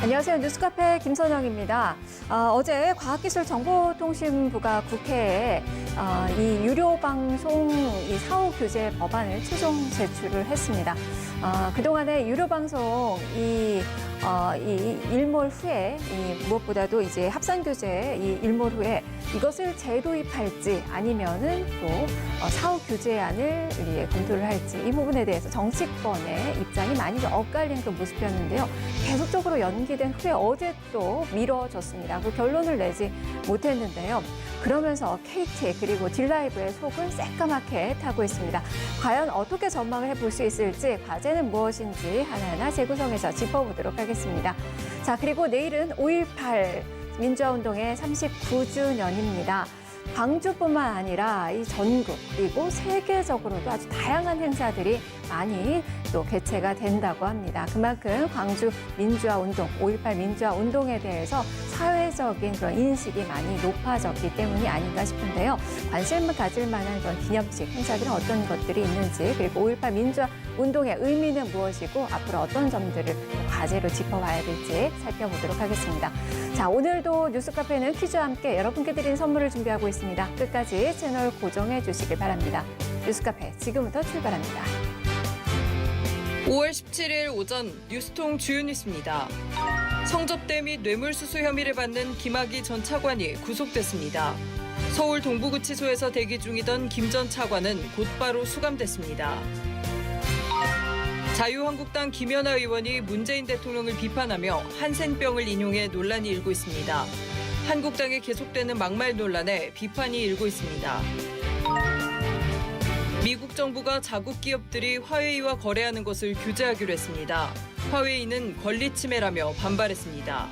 안녕하세요. 뉴스카페 김선영입니다. 어제 과학기술정보통신부가 국회에 이 유료방송 사후 규제 법안을 최종 제출을 했습니다. 그동안의 유료방송 이 일몰 후에 무엇보다도 이제 합산 규제 일몰 후에 이것을 재도입할지 아니면은 또 사후 규제안을 검토를 할지 이 부분에 대해서 정치권의 입장이 많이 엇갈린 그 모습이었는데요. 계속적으로 연기된 후에 어제 또 미뤄졌습니다. 그 결론을 내지 못했는데요. 그러면서 KT 그리고 딜라이브의 속을 새까맣게 타고 있습니다. 과연 어떻게 전망을 해볼 수 있을지 과제는 무엇인지 하나하나 재구성해서 짚어보도록 하겠습니다. 자, 그리고 내일은 5.18 민주화운동의 39주년입니다. 광주뿐만 아니라 이 전국 그리고 세계적으로도 아주 다양한 행사들이 많이 또 개최가 된다고 합니다. 그만큼 광주 민주화운동, 5.18 민주화운동에 대해서 사회적인 그런 인식이 많이 높아졌기 때문이 아닌가 싶은데요. 관심을 가질 만한 그런 기념식 행사들은 어떤 것들이 있는지 그리고 5.18 민주화운동의 의미는 무엇이고 앞으로 어떤 점들을 과제로 짚어봐야 될지 살펴보도록 하겠습니다. 자, 오늘도 뉴스카페는 퀴즈와 함께 여러분께 드리는 선물을 준비하고 있습니다. 끝까지 채널 고정해 주시길 바랍니다. 뉴스카페 지금부터 출발합니다. 5월 17일 오전 뉴스통 주요 뉴스입니다. 성접대 및 뇌물수수 혐의를 받는 김학의 전 차관이 구속됐습니다. 서울 동부구치소에서 대기 중이던 김 전 차관은 곧바로 수감됐습니다. 자유한국당 김연아 의원이 문재인 대통령을 비판하며 한센병을 인용해 논란이 일고 있습니다. 한국당에 계속되는 막말 논란에 비판이 일고 있습니다. 미국 정부가 자국 기업들이 화웨이와 거래하는 것을 규제하기로 했습니다. 화웨이는 권리 침해라며 반발했습니다.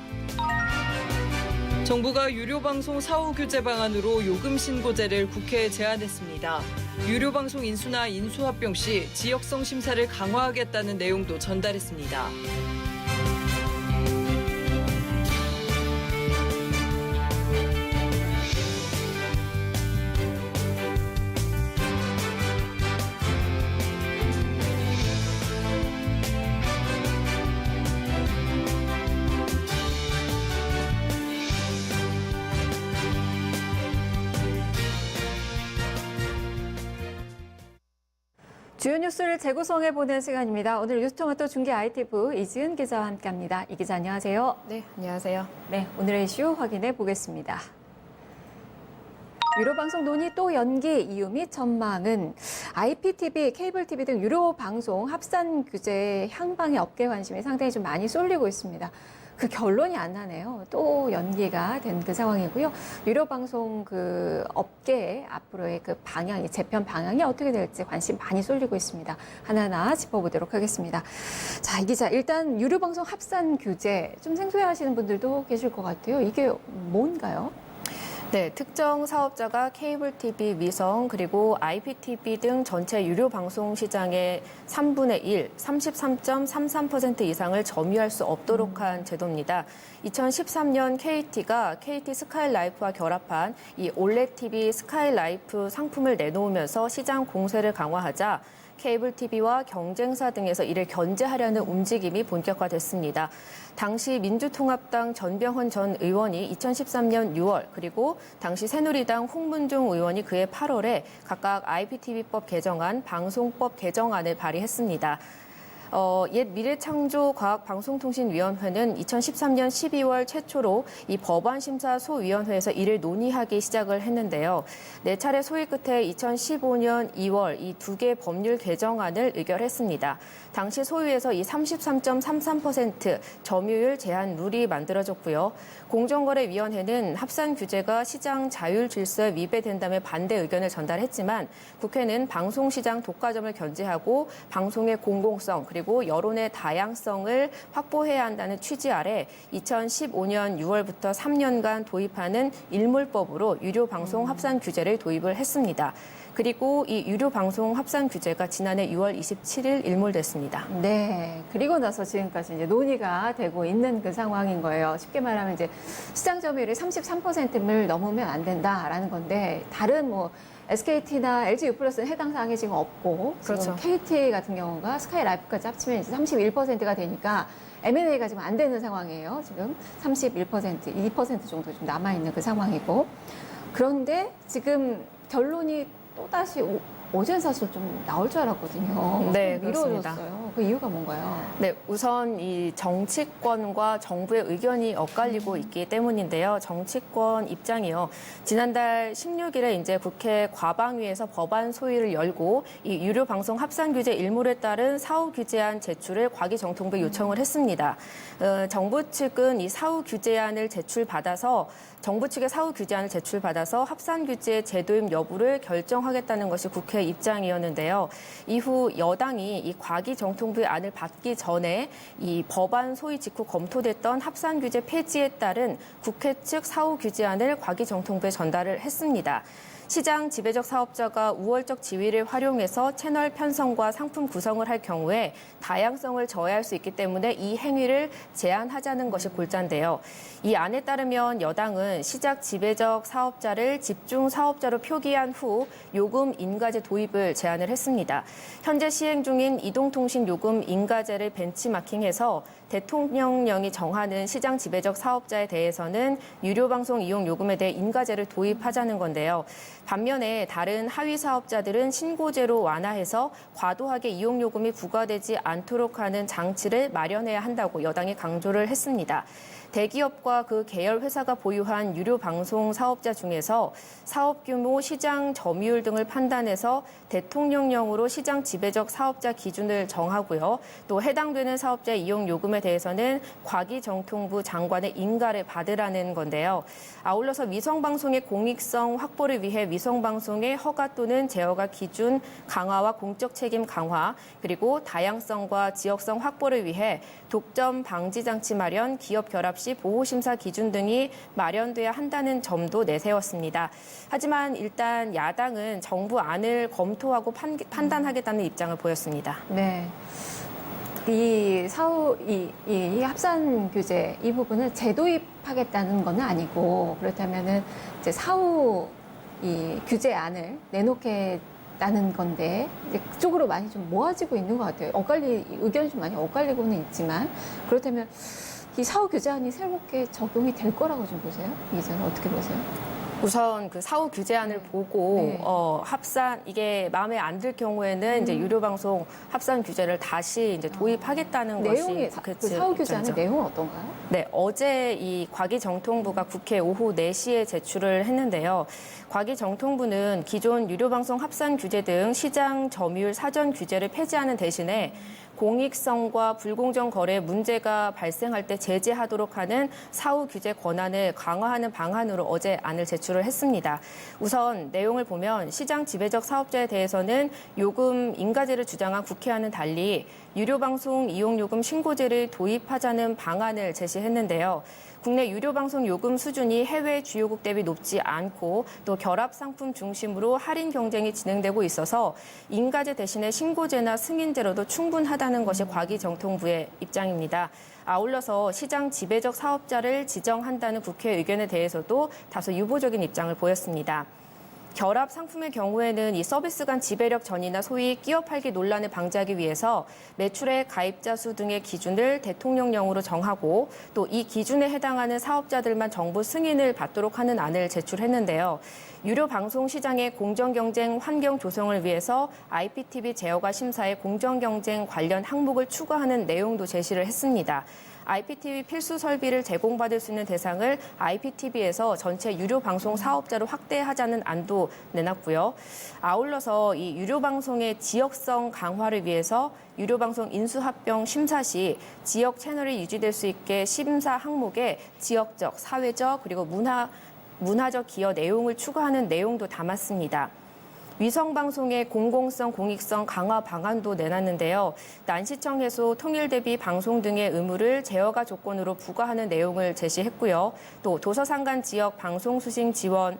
정부가 유료방송 사후 규제 방안으로 요금 신고제를 국회에 제안했습니다. 유료방송 인수나 인수합병 시 지역성 심사를 강화하겠다는 내용도 전달했습니다. 주요 뉴스를 재구성해보는 시간입니다. 오늘 뉴스토마토 중계 IT부 이지은 기자와 함께합니다. 이 기자 안녕하세요. 네, 안녕하세요. 네, 오늘의 이슈 확인해 보겠습니다. 유료방송 논의 또 연기 이유 및 전망은 IPTV, 케이블TV 등 유료방송 합산 규제 향방의 업계 관심이 상당히 좀 많이 쏠리고 있습니다. 그 결론이 안 나네요. 또 연기가 된 그 상황이고요. 유료방송 그 업계의 앞으로의 그 방향이, 재편 방향이 어떻게 될지 관심 많이 쏠리고 있습니다. 하나하나 짚어보도록 하겠습니다. 자, 이 기자, 일단 유료방송 합산 규제 좀 생소해 하시는 분들도 계실 것 같아요. 이게 뭔가요? 네, 특정 사업자가 케이블 TV, 위성, 그리고 IPTV 등 전체 유료 방송 시장의 3분의 1, 33.33% 이상을 점유할 수 없도록 한 제도입니다. 2013년 KT가 KT 스카이라이프와 결합한 이 올레 TV 스카이라이프 상품을 내놓으면서 시장 공세를 강화하자 케이블 TV와 경쟁사 등에서 이를 견제하려는 움직임이 본격화됐습니다. 당시 민주통합당 전병헌 전 의원이 2013년 6월 그리고 당시 새누리당 홍문종 의원이 그해 8월에 각각 IPTV법 개정안, 방송법 개정안을 발의했습니다. 옛 미래창조과학방송통신위원회는 2013년 12월 최초로 이 법안심사소위원회에서 이를 논의하기 시작을 했는데요. 4차례 소위 끝에 2015년 2월 이 2개 법률 개정안을 의결했습니다. 당시 소위에서 이 33.33% 점유율 제한 룰이 만들어졌고요. 공정거래위원회는 합산 규제가 시장 자율 질서에 위배된다며 반대 의견을 전달했지만 국회는 방송시장 독과점을 견제하고 방송의 공공성 그리고 여론의 다양성을 확보해야 한다는 취지 아래 2015년 6월부터 3년간 도입하는 일몰법으로 유료 방송 합산 규제를 도입을 했습니다. 그리고 이 유료 방송 합산 규제가 지난해 6월 27일 일몰됐습니다. 네, 그리고 나서 지금까지 이제 논의가 되고 있는 그 상황인 거예요. 쉽게 말하면 이제 시장 점유율이 33%를 넘으면 안 된다라는 건데 다른 뭐 SKT나 LG U+는 해당 사항이 지금 없고 그렇죠. 지금 KT 같은 경우가 스카이라이프까지 합치면 이제 31%가 되니까 M&A가 지금 안 되는 상황이에요. 지금 31%, 2% 정도 좀 남아 있는 그 상황이고 그런데 지금 결론이 또 다시 오전 사실 좀 나올 줄 알았거든요. 네, 미뤄졌어요. 그 이유가 뭔가요? 네, 우선 이 정치권과 정부의 의견이 엇갈리고 있기 때문인데요. 정치권 입장이요. 지난달 16일에 이제 국회 과방위에서 법안 소위를 열고 이 유료 방송 합산 규제 일몰에 따른 사후 규제안 제출을 과기정통부에 요청을 했습니다. 정부 측은 이 사후 규제안을 제출받아서 정부 측의 사후 규제안을 제출받아서 합산 규제 제도임 여부를 결정하겠다는 것이 국회 입장이었는데요. 이후 여당이 이 과기정통부의 안을 받기 전에 이 법안 소위 직후 검토됐던 합산 규제 폐지에 따른 국회 측 사후 규제안을 과기정통부에 전달을 했습니다. 시장 지배적 사업자가 우월적 지위를 활용해서 채널 편성과 상품 구성을 할 경우에 다양성을 저해할 수 있기 때문에 이 행위를 제한하자는 것이 골자인데요. 이 안에 따르면 여당은 시장 지배적 사업자를 집중 사업자로 표기한 후 요금 인가제 도입을 제안을 했습니다. 현재 시행 중인 이동통신 요금 인가제를 벤치마킹해서 대통령령이 정하는 시장 지배적 사업자에 대해서는 유료 방송 이용 요금에 대해 인가제를 도입하자는 건데요. 반면에 다른 하위 사업자들은 신고제로 완화해서 과도하게 이용 요금이 부과되지 않도록 하는 장치를 마련해야 한다고 여당이 강조를 했습니다. 대기업과 그 계열 회사가 보유한 유료 방송 사업자 중에서 사업 규모, 시장 점유율 등을 판단해서 대통령령으로 시장 지배적 사업자 기준을 정하고요. 또 해당되는 사업자의 이용 요금에 대해서는 과기정통부 장관의 인가를 받으라는 건데요. 아울러서 위성방송의 공익성 확보를 위해 위성방송의 허가 또는 제어가 기준 강화와 공적 책임 강화, 그리고 다양성과 지역성 확보를 위해 독점 방지 장치 마련, 기업 결합 시 보호심사 기준 등이 마련돼야 한다는 점도 내세웠습니다. 하지만 일단 야당은 정부 안을 검토하고 판단하겠다는 입장을 보였습니다. 네. 이 합산 규제 이 부분을 재도입하겠다는 건 아니고 그렇다면은 이제 사후 이 규제안을 내놓겠다는 건데 이제 그쪽으로 많이 좀 모아지고 있는 것 같아요. 의견이 좀 많이 엇갈리고는 있지만 그렇다면 이 사후 규제안이 새롭게 적용이 될 거라고 좀 보세요? 이제는 어떻게 보세요? 우선 그 사후 규제안을 보고 네. 합산 이게 마음에 안 들 경우에는 이제 유료 방송 합산 규제를 다시 이제 도입하겠다는 내용이 것이 국회 그 측 사후 규제안의 입장이죠. 내용은 어떤가요? 네, 어제 이 과기정통부가 국회 오후 4시에 제출을 했는데요. 과기정통부는 기존 유료방송 합산 규제 등 시장 점유율 사전 규제를 폐지하는 대신에 공익성과 불공정 거래 문제가 발생할 때 제재하도록 하는 사후 규제 권한을 강화하는 방안으로 어제 안을 제출을 했습니다. 우선 내용을 보면 시장 지배적 사업자에 대해서는 요금 인가제를 주장한 국회와는 달리 유료방송 이용요금 신고제를 도입하자는 방안을 제시했는데요. 국내 유료방송 요금 수준이 해외 주요국 대비 높지 않고 또 결합 상품 중심으로 할인 경쟁이 진행되고 있어서 인가제 대신에 신고제나 승인제로도 충분하다는 것이 과기정통부의 입장입니다. 아울러서 시장 지배적 사업자를 지정한다는 국회 의견에 대해서도 다소 유보적인 입장을 보였습니다. 결합 상품의 경우에는 이 서비스 간 지배력 전이나 소위 끼어 팔기 논란을 방지하기 위해서 매출의 가입자 수 등의 기준을 대통령령으로 정하고 또 이 기준에 해당하는 사업자들만 정부 승인을 받도록 하는 안을 제출했는데요. 유료 방송 시장의 공정 경쟁 환경 조성을 위해서 IPTV 제어가 심사에 공정 경쟁 관련 항목을 추가하는 내용도 제시를 했습니다. IPTV 필수 설비를 제공받을 수 있는 대상을 IPTV에서 전체 유료 방송 사업자로 확대하자는 안도 내놨고요. 아울러서 이 유료 방송의 지역성 강화를 위해서 유료 방송 인수합병 심사 시 지역 채널이 유지될 수 있게 심사 항목에 지역적, 사회적 그리고 문화적 기여 내용을 추가하는 내용도 담았습니다. 위성방송의 공공성, 공익성 강화 방안도 내놨는데요. 난시청 해소, 통일 대비 방송 등의 의무를 제어가 조건으로 부과하는 내용을 제시했고요. 또 도서상간 지역 방송 수신 지원을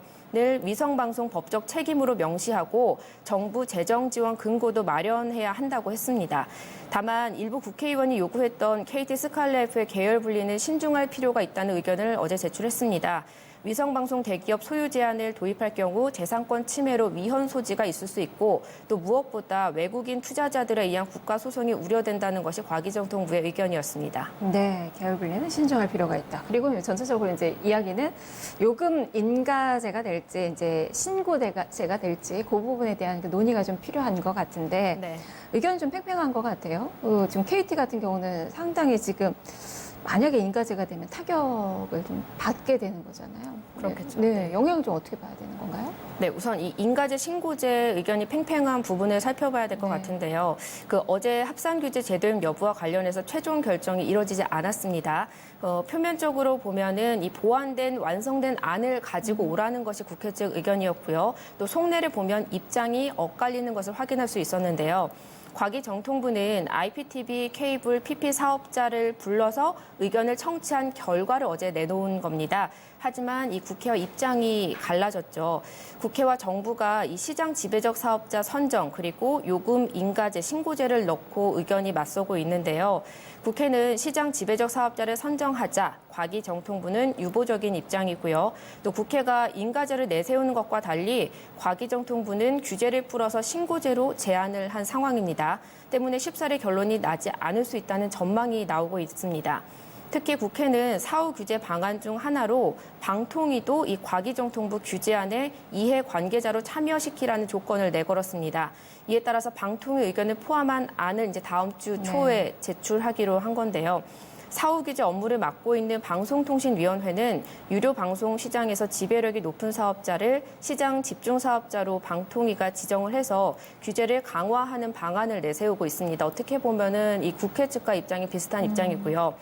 위성방송 법적 책임으로 명시하고 정부 재정 지원 근거도 마련해야 한다고 했습니다. 다만 일부 국회의원이 요구했던 KT 스칼렛의 계열 분리는 신중할 필요가 있다는 의견을 어제 제출했습니다. 위성방송 대기업 소유 제한을 도입할 경우 재산권 침해로 위헌 소지가 있을 수 있고 또 무엇보다 외국인 투자자들에 의한 국가 소송이 우려된다는 것이 과기정통부의 의견이었습니다. 네, 계열 분리는 신중할 필요가 있다. 그리고 전체적으로 이제 이야기는 요금 인가제가 될지 이제 신고제가 될지 그 부분에 대한 그 논의가 좀 필요한 것 같은데 네. 의견이 좀 팽팽한 것 같아요. 지금 KT 같은 경우는 상당히 지금 만약에 인가제가 되면 타격을 좀 받게 되는 거잖아요. 그렇겠죠. 네, 영향을 좀 어떻게 봐야 되는 건가요? 네, 우선 이 인가제 신고제 의견이 팽팽한 부분을 살펴봐야 될 것 네. 같은데요. 어제 합산규제 제도입 여부와 관련해서 최종 결정이 이뤄지지 않았습니다. 표면적으로 보면은 이 보완된 완성된 안을 가지고 오라는 것이 국회 측 의견이었고요. 또 속내를 보면 입장이 엇갈리는 것을 확인할 수 있었는데요. 과기정통부는 IPTV 케이블 PP 사업자를 불러서 의견을 청취한 결과를 어제 내놓은 겁니다. 하지만 이 국회와 입장이 갈라졌죠. 국회와 정부가 이 시장 지배적 사업자 선정 그리고 요금 인가제 신고제를 넣고 의견이 맞서고 있는데요. 국회는 시장 지배적 사업자를 선정하자, 과기정통부는 유보적인 입장이고요. 또 국회가 인가제를 내세우는 것과 달리 과기정통부는 규제를 풀어서 신고제로 제안을 한 상황입니다. 때문에 쉽사리 결론이 나지 않을 수 있다는 전망이 나오고 있습니다. 특히 국회는 사후 규제 방안 중 하나로 방통위도 이 과기정통부 규제안에 이해 관계자로 참여시키라는 조건을 내걸었습니다. 이에 따라서 방통위 의견을 포함한 안을 이제 다음 주 초에 제출하기로 한 건데요. 사후 규제 업무를 맡고 있는 방송통신위원회는 유료 방송 시장에서 지배력이 높은 사업자를 시장 집중 사업자로 방통위가 지정을 해서 규제를 강화하는 방안을 내세우고 있습니다. 어떻게 보면은 이 국회 측과 입장이 비슷한 입장이고요.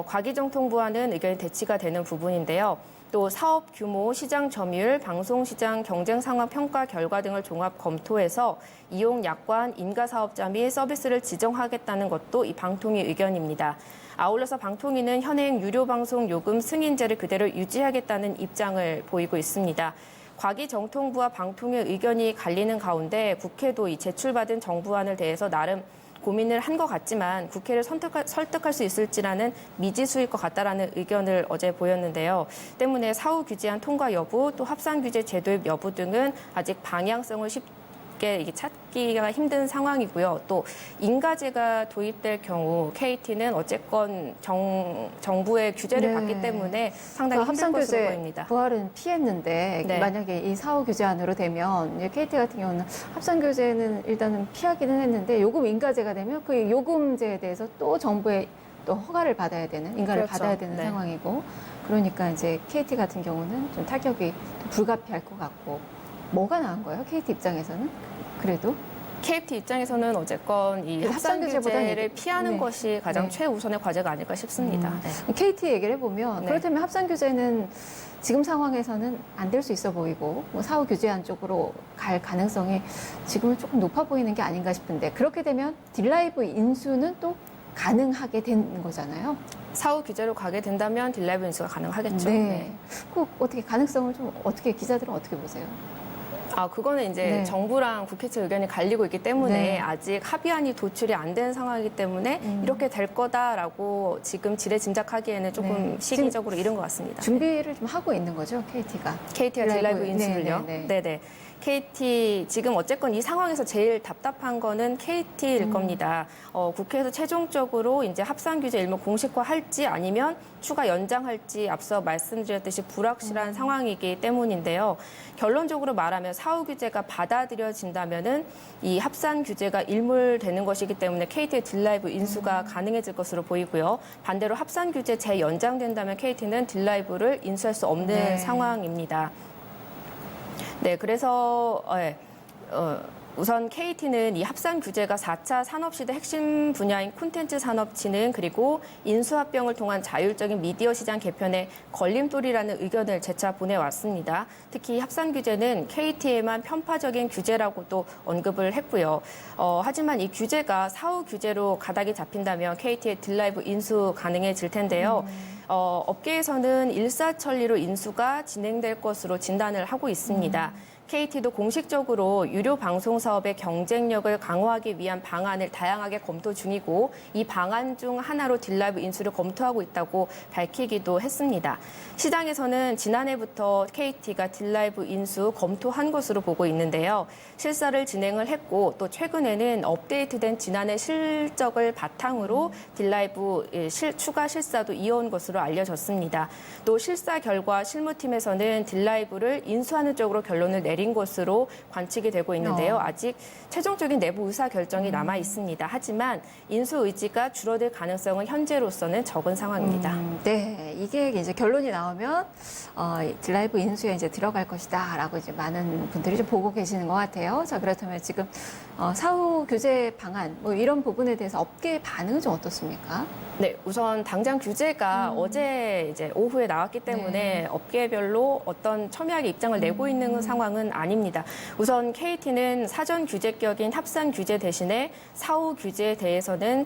과기정통부와는 의견이 대치가 되는 부분인데요. 또 사업 규모, 시장 점유율, 방송시장 경쟁 상황 평가 결과 등을 종합 검토해서 이용 약관, 인가 사업자 및 서비스를 지정하겠다는 것도 이 방통위 의견입니다. 아울러서 방통위는 현행 유료 방송 요금 승인제를 그대로 유지하겠다는 입장을 보이고 있습니다. 과기정통부와 방통위 의견이 갈리는 가운데 국회도 이 제출받은 정부안을 대해서 나름 고민을 한 것 같지만 국회를 설득할 수 있을지라는 미지수일 것 같다라는 의견을 어제 보였는데요. 때문에 사후 규제안 통과 여부, 또 합산 규제 제도입 여부 등은 아직 방향성을 쉽게 찾기가 힘든 상황이고요. 또 인가제가 도입될 경우 KT는 어쨌건 정부의 규제를 네. 받기 때문에 상당히 힘들 것으로 보입니다. 부활은 피했는데 네. 만약에 이 사후 규제안으로 되면 KT 같은 경우는 합산 규제는 일단은 피하기는 했는데 요금 인가제가 되면 그 요금제에 대해서 또 정부의 또 허가를 받아야 되는 인가를 그렇죠. 받아야 되는 네. 상황이고 그러니까 이제 KT 같은 경우는 좀 타격이 불가피할 것 같고 뭐가 나은 거예요? KT 입장에서는 그래도 KT 입장에서는 어쨌건 이 합산 합산 규제보다는 규제를 피하는 네. 것이 가장 네. 최우선의 과제가 아닐까 싶습니다. 네. KT 얘기를 해보면 네. 그렇다면 합산 규제는 지금 상황에서는 안 될 수 있어 보이고 뭐 사후 규제안 쪽으로 갈 가능성이 지금은 조금 높아 보이는 게 아닌가 싶은데 그렇게 되면 딜라이브 인수는 또 가능하게 되는 거잖아요. 사후 규제로 가게 된다면 딜라이브 인수가 가능하겠죠. 네. 그 어떻게 가능성을 좀 어떻게 기자들은 어떻게 보세요? 그거는 이제 네. 정부랑 국회 측 의견이 갈리고 있기 때문에 네. 아직 합의안이 도출이 안 된 상황이기 때문에 이렇게 될 거다라고 지금 지레짐작하기에는 조금 네. 시기적으로 이른 것 같습니다. 준비를 좀 하고 있는 거죠, KT가. KT가 딜라이브 인수를요? 네. 네네. KT 지금 어쨌건 이 상황에서 제일 답답한 거는 KT일 겁니다. 국회에서 최종적으로 이제 합산 규제 일부 공식화할지 아니면 추가 연장할지 앞서 말씀드렸듯이 불확실한 상황이기 때문인데요. 결론적으로 말하면 사후 규제가 받아들여진다면은 이 합산 규제가 일몰되는 것이기 때문에 KT의 딜라이브 인수가 가능해질 것으로 보이고요. 반대로 합산 규제 재연장된다면 KT는 딜라이브를 인수할 수 없는 네. 상황입니다. 네, 그래서 우선 KT는 이 합산 규제가 4차 산업시대 핵심 분야인 콘텐츠 산업 진흥 그리고 인수합병을 통한 자율적인 미디어 시장 개편에 걸림돌이라는 의견을 재차 보내왔습니다. 특히 합산 규제는 KT에만 편파적인 규제라고도 언급을 했고요. 하지만 이 규제가 사후 규제로 가닥이 잡힌다면 KT의 딜라이브 인수 가능해질 텐데요. 업계에서는 일사천리로 인수가 진행될 것으로 진단을 하고 있습니다. KT도 공식적으로 유료 방송 사업의 경쟁력을 강화하기 위한 방안을 다양하게 검토 중이고 이 방안 중 하나로 딜라이브 인수를 검토하고 있다고 밝히기도 했습니다. 시장에서는 지난해부터 KT가 딜라이브 인수 검토한 것으로 보고 있는데요. 실사를 진행을 했고 또 최근에는 업데이트된 지난해 실적을 바탕으로 딜라이브 추가 실사도 이어온 것으로 알려졌습니다. 또 실사 결과 실무팀에서는 딜라이브를 인수하는 쪽으로 결론을 내린 것으로 관측이 되고 있는데요. 아직 최종적인 내부 의사 결정이 남아 있습니다. 하지만 인수 의지가 줄어들 가능성은 현재로서는 적은 상황입니다. 네, 이게 이제 결론이 나오면 딜라이브 인수에 이제 들어갈 것이다라고 이제 많은 분들이 좀 보고 계시는 것 같아요. 자, 그렇다면 지금 사후 규제 방안 뭐 이런 부분에 대해서 업계 반응은 좀 어떻습니까? 네, 우선 당장 규제가 어제 이제 오후에 나왔기 때문에 업계별로 어떤 첨예하게 입장을 내고 있는 상황은 아닙니다. 우선 KT는 사전 규제격인 합산 규제 대신에 사후 규제에 대해서는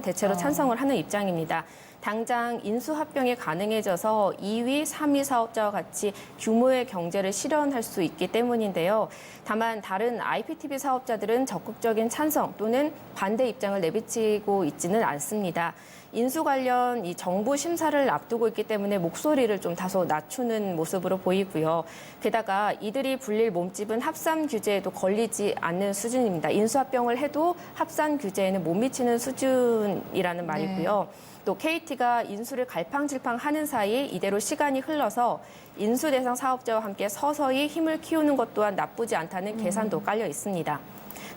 대체로 찬성을 하는 입장입니다. 당장 인수합병이 가능해져서 2위, 3위 사업자와 같이 규모의 경제를 실현할 수 있기 때문인데요. 다만 다른 IPTV 사업자들은 적극적인 찬성 또는 반대 입장을 내비치고 있지는 않습니다. 인수 관련 이 정부 심사를 앞두고 있기 때문에 목소리를 좀 다소 낮추는 모습으로 보이고요. 게다가 이들이 불릴 몸집은 합산 규제에도 걸리지 않는 수준입니다. 인수합병을 해도 합산 규제에는 못 미치는 수준이라는 말이고요. 또 KT가 인수를 갈팡질팡하는 사이 이대로 시간이 흘러서 인수 대상 사업자와 함께 서서히 힘을 키우는 것 또한 나쁘지 않다는 계산도 깔려 있습니다.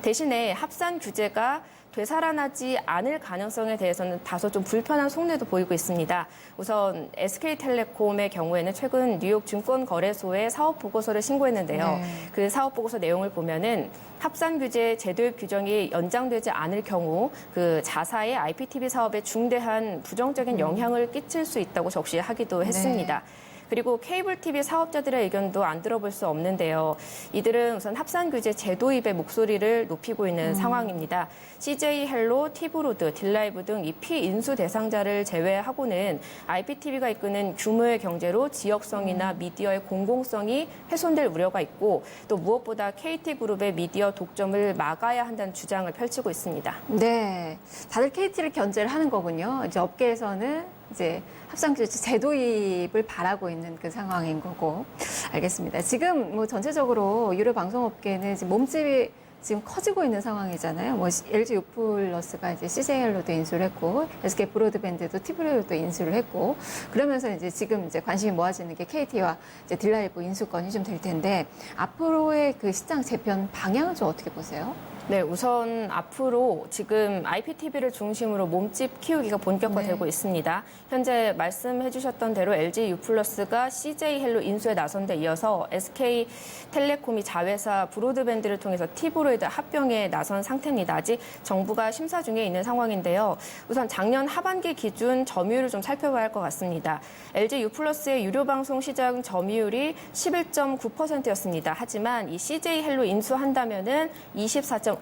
대신에 합산 규제가 되살아나지 않을 가능성에 대해서는 다소 좀 불편한 속내도 보이고 있습니다. 우선 SK텔레콤의 경우에는 최근 뉴욕 증권거래소에 사업 보고서를 신고했는데요. 그 사업 보고서 내용을 보면은 합산 규제 제도입 규정이 연장되지 않을 경우 그 자사의 IPTV 사업에 중대한 부정적인 영향을 끼칠 수 있다고 적시하기도 했습니다. 그리고 케이블 TV 사업자들의 의견도 안 들어볼 수 없는데요. 이들은 우선 합산 규제 제도입의 목소리를 높이고 있는 상황입니다. CJ 헬로, 티브로드, 딜라이브 등 이 피인수 대상자를 제외하고는 IPTV가 이끄는 규모의 경제로 지역성이나 미디어의 공공성이 훼손될 우려가 있고 또 무엇보다 KT그룹의 미디어 독점을 막아야 한다는 주장을 펼치고 있습니다. 네, 다들 KT를 견제를 하는 거군요. 이제 업계에서는 이제 합산규제 제도입을 바라고 있는 그 상황인 거고. 알겠습니다. 지금 뭐 전체적으로 유료 방송업계는 지금 몸집이 지금 커지고 있는 상황이잖아요. 뭐 LG U+가 이제 CJ헬로도 인수를 했고, SK 브로드밴드도 티브로도 인수를 했고, 그러면서 이제 지금 이제 관심이 모아지는 게 KT와 이제 딜라이브 인수권이 좀 될 텐데 앞으로의 그 시장 재편 방향은 좀 어떻게 보세요? 네, 우선 앞으로 지금 IPTV를 중심으로 몸집 키우기가 본격화되고 있습니다. 현재 말씀해 주셨던 대로 LG U+가 CJ헬로 인수에 나선 데 이어서 SK텔레콤이 자회사 브로드밴드를 통해서 티브로이드 합병에 나선 상태입니다. 아직 정부가 심사 중에 있는 상황인데요. 우선 작년 하반기 기준 점유율을 좀 살펴봐야 할 것 같습니다. LG U+의 유료 방송 시장 점유율이 11.9%였습니다. 하지만 이 CJ헬로 인수한다면은 24.5%로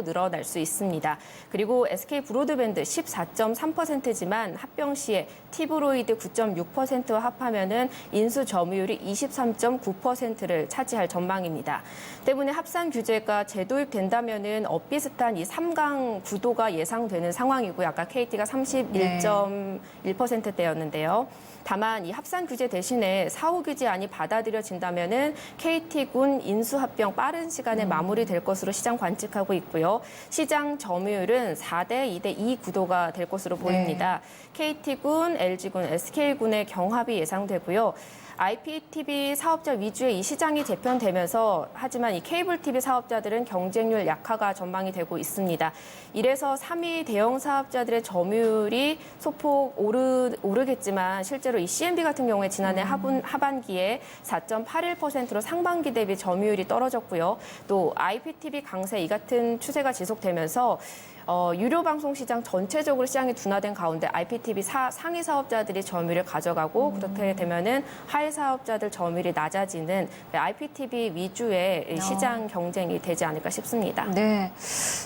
늘어날 수 있습니다. 그리고 SK 브로드밴드 14.3%지만 합병 시에 티브로이드 9.6%와 합하면은 인수 점유율이 23.9%를 차지할 전망입니다. 때문에 합산 규제가 재도입된다면은 비슷한 이 3강 구도가 예상되는 상황이고요. 아까 KT가 31.1%대였는데요. 다만 이 합산 규제 대신에 사후 규제안이 받아들여진다면은 KT군 인수합병 빠른 시간에 마무리될 것으로 시장 관측하고 있고요. 시장 점유율은 4대 2대 2 구도가 될 것으로 보입니다. KT군, LG군, SK군의 경합이 예상되고요. IPTV 사업자 위주의 이 시장이 재편되면서 하지만 이 케이블 TV 사업자들은 경쟁률 약화가 전망이 되고 있습니다. 이래서 3위 대형 사업자들의 점유율이 소폭 오르겠지만 실제로 이 CNB 같은 경우에 지난해 하반기에 4.81%로 상반기 대비 점유율이 떨어졌고요. 또 IPTV 강세 이 같은 추세가 지속되면서 유료 방송 시장 전체적으로 시장이 둔화된 가운데 IPTV 상위 사업자들이 점유율을 가져가고 그렇게 되면은 하위 사업자들 점유율이 낮아지는 IPTV 위주의 시장 경쟁이 되지 않을까 싶습니다. 네.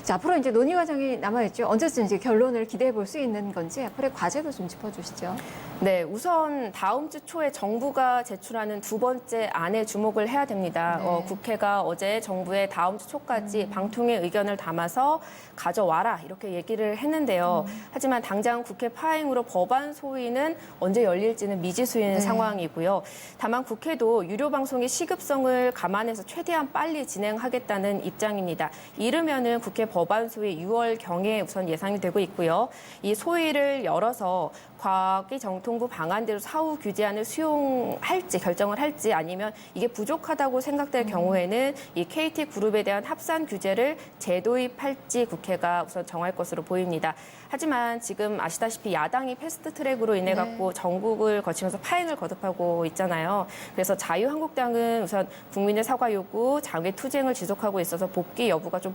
자, 앞으로 이제 논의 과정이 남아있죠. 언제쯤 이제 결론을 기대해 볼 수 있는 건지 앞으로의 과제도 좀 짚어주시죠. 네, 우선 다음 주 초에 정부가 제출하는 두 번째 안에 주목을 해야 됩니다. 네. 국회가 어제 정부에 다음 주 초까지 방통의 의견을 담아서 가져와라 이렇게 얘기를 했는데요. 하지만 당장 국회 파행으로 법안 소위는 언제 열릴지는 미지수인 네. 상황이고요. 다만 국회도 유료 방송의 시급성을 감안해서 최대한 빨리 진행하겠다는 입장입니다. 이르면은 국회 법안 소위 6월 경에 우선 예상이 되고 있고요. 이 소위를 열어서 과기정통부 방안대로 사후 규제안을 수용할지 결정을 할지 아니면 이게 부족하다고 생각될 경우에는 이 KT그룹에 대한 합산 규제를 재도입할지 국회가 우선 정할 것으로 보입니다. 하지만 지금 아시다시피 야당이 패스트트랙으로 인해 갖고 전국을 거치면서 파행을 거듭하고 있잖아요. 그래서 자유한국당은 우선 국민의 사과 요구, 장외 투쟁을 지속하고 있어서 복귀 여부가 좀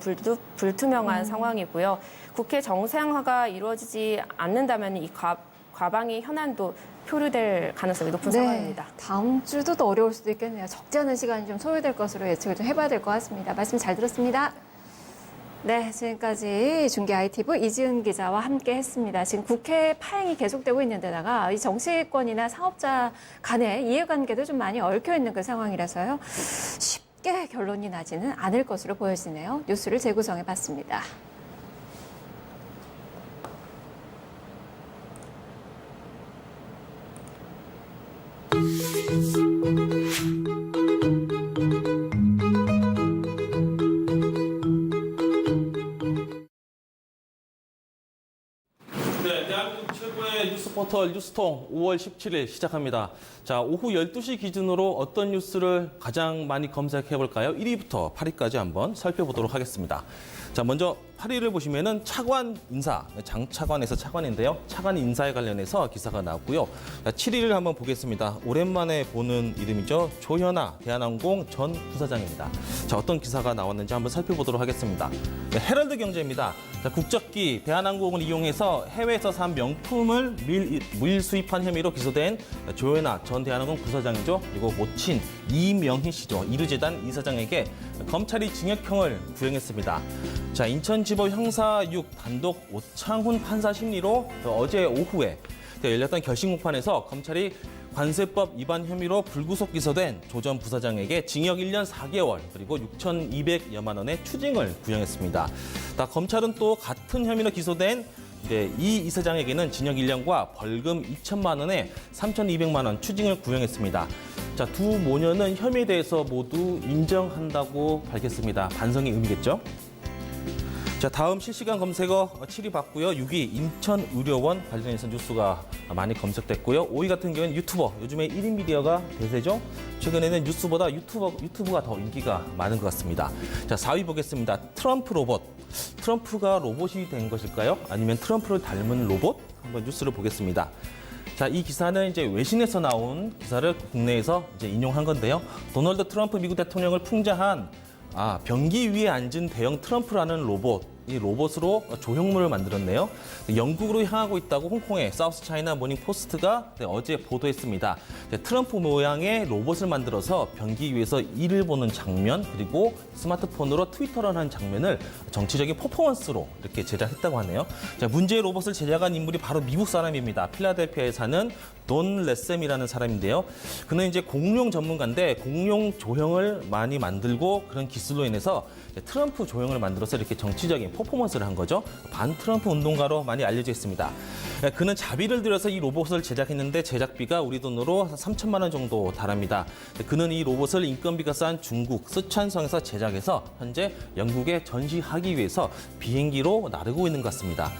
불투명한 상황이고요. 국회 정상화가 이루어지지 않는다면 이 과방위 현안도 표류될 가능성이 높은 상황입니다. 다음 주도 더 어려울 수도 있겠네요. 적지 않은 시간이 좀 소요될 것으로 예측을 좀 해봐야 될 것 같습니다. 말씀 잘 들었습니다. 네, 지금까지 중계 ITV 이지은 기자와 함께 했습니다. 지금 국회 파행이 계속되고 있는 데다가 이 정치권이나 사업자 간의 이해관계도 좀 많이 얽혀 있는 그 상황이라서요. 쉽게 결론이 나지는 않을 것으로 보여지네요. 뉴스를 재구성해 봤습니다. 네, 대한민국 최고의 뉴스 포털 뉴스통 5월 17일 시작합니다. 자, 오후 12시 기준으로 어떤 뉴스를 가장 많이 검색해 볼까요? 1위부터 8위까지 한번 살펴보도록 하겠습니다. 자, 먼저 8위를 보시면은 차관 인사, 장 차관에서 차관인데요. 차관 인사에 관련해서 기사가 나왔고요. 자, 7위를 한번 보겠습니다. 오랜만에 보는 이름이죠. 조현아 대한항공 전 부사장입니다. 자, 어떤 기사가 나왔는지 한번 살펴보도록 하겠습니다. 네, 헤럴드 경제입니다. 자, 국적기 대한항공을 이용해서 해외에서 산 명품을 밀 수입한 혐의로 기소된 조현아 전 대한항공 부사장이죠. 그리고 모친 이명희 씨죠. 이르재단 이사장에게 검찰이 징역형을 구형했습니다. 자, 인천지법 형사 6 단독 오창훈 판사 심리로 어제 오후에 열렸던 결심 공판에서 검찰이 관세법 위반 혐의로 불구속 기소된 조 전 부사장에게 징역 1년 4개월 그리고 6,200여만 원의 추징을 구형했습니다. 검찰은 또 같은 혐의로 기소된 이 이사장에게는 징역 1년과 벌금 2천만 원에 3,200만 원 추징을 구형했습니다. 자, 두 모녀는 혐의에 대해서 모두 인정한다고 밝혔습니다. 반성의 의미겠죠? 자, 다음 실시간 검색어 7위 봤고요. 6위 인천의료원 관련해서 뉴스가 많이 검색됐고요. 5위 같은 경우는 유튜버. 요즘에 1인 미디어가 대세죠. 최근에는 뉴스보다 유튜브가 더 인기가 많은 것 같습니다. 자, 4위 보겠습니다. 트럼프 로봇. 트럼프가 로봇이 된 것일까요? 아니면 트럼프를 닮은 로봇? 한번 뉴스를 보겠습니다. 자, 이 기사는 이제 외신에서 나온 기사를 국내에서 이제 인용한 건데요. 도널드 트럼프 미국 대통령을 풍자한 변기 위에 앉은 대형 트럼프라는 로봇. 이 로봇으로 조형물을 만들었네요. 영국으로 향하고 있다고 홍콩의 사우스 차이나 모닝 포스트가 어제 보도했습니다. 트럼프 모양의 로봇을 만들어서 변기 위에서 일을 보는 장면 그리고 스마트폰으로 트위터를 하는 장면을 정치적인 퍼포먼스로 이렇게 제작했다고 하네요. 자, 문제의 로봇을 제작한 인물이 바로 미국 사람입니다. 필라델피아에 사는 돈 레셈이라는 사람인데요. 그는 이제 공룡 전문가인데 공룡 조형을 많이 만들고 그런 기술로 인해서 트럼프 조형을 만들어서 이렇게 정치적인 퍼포먼스를 한 거죠. 반 트럼프 운동가로 많이 알려져 있습니다. 그는 자비를 들여서 이 로봇을 제작했는데 제작비가 우리 돈으로 3천만 원 정도 달합니다. 그는 이 로봇을 인건비가 싼 중국 쓰촨성에서 제작해서 현재 영국에 전시하기 위해서 비행기로 나르고 있는 것 같습니다.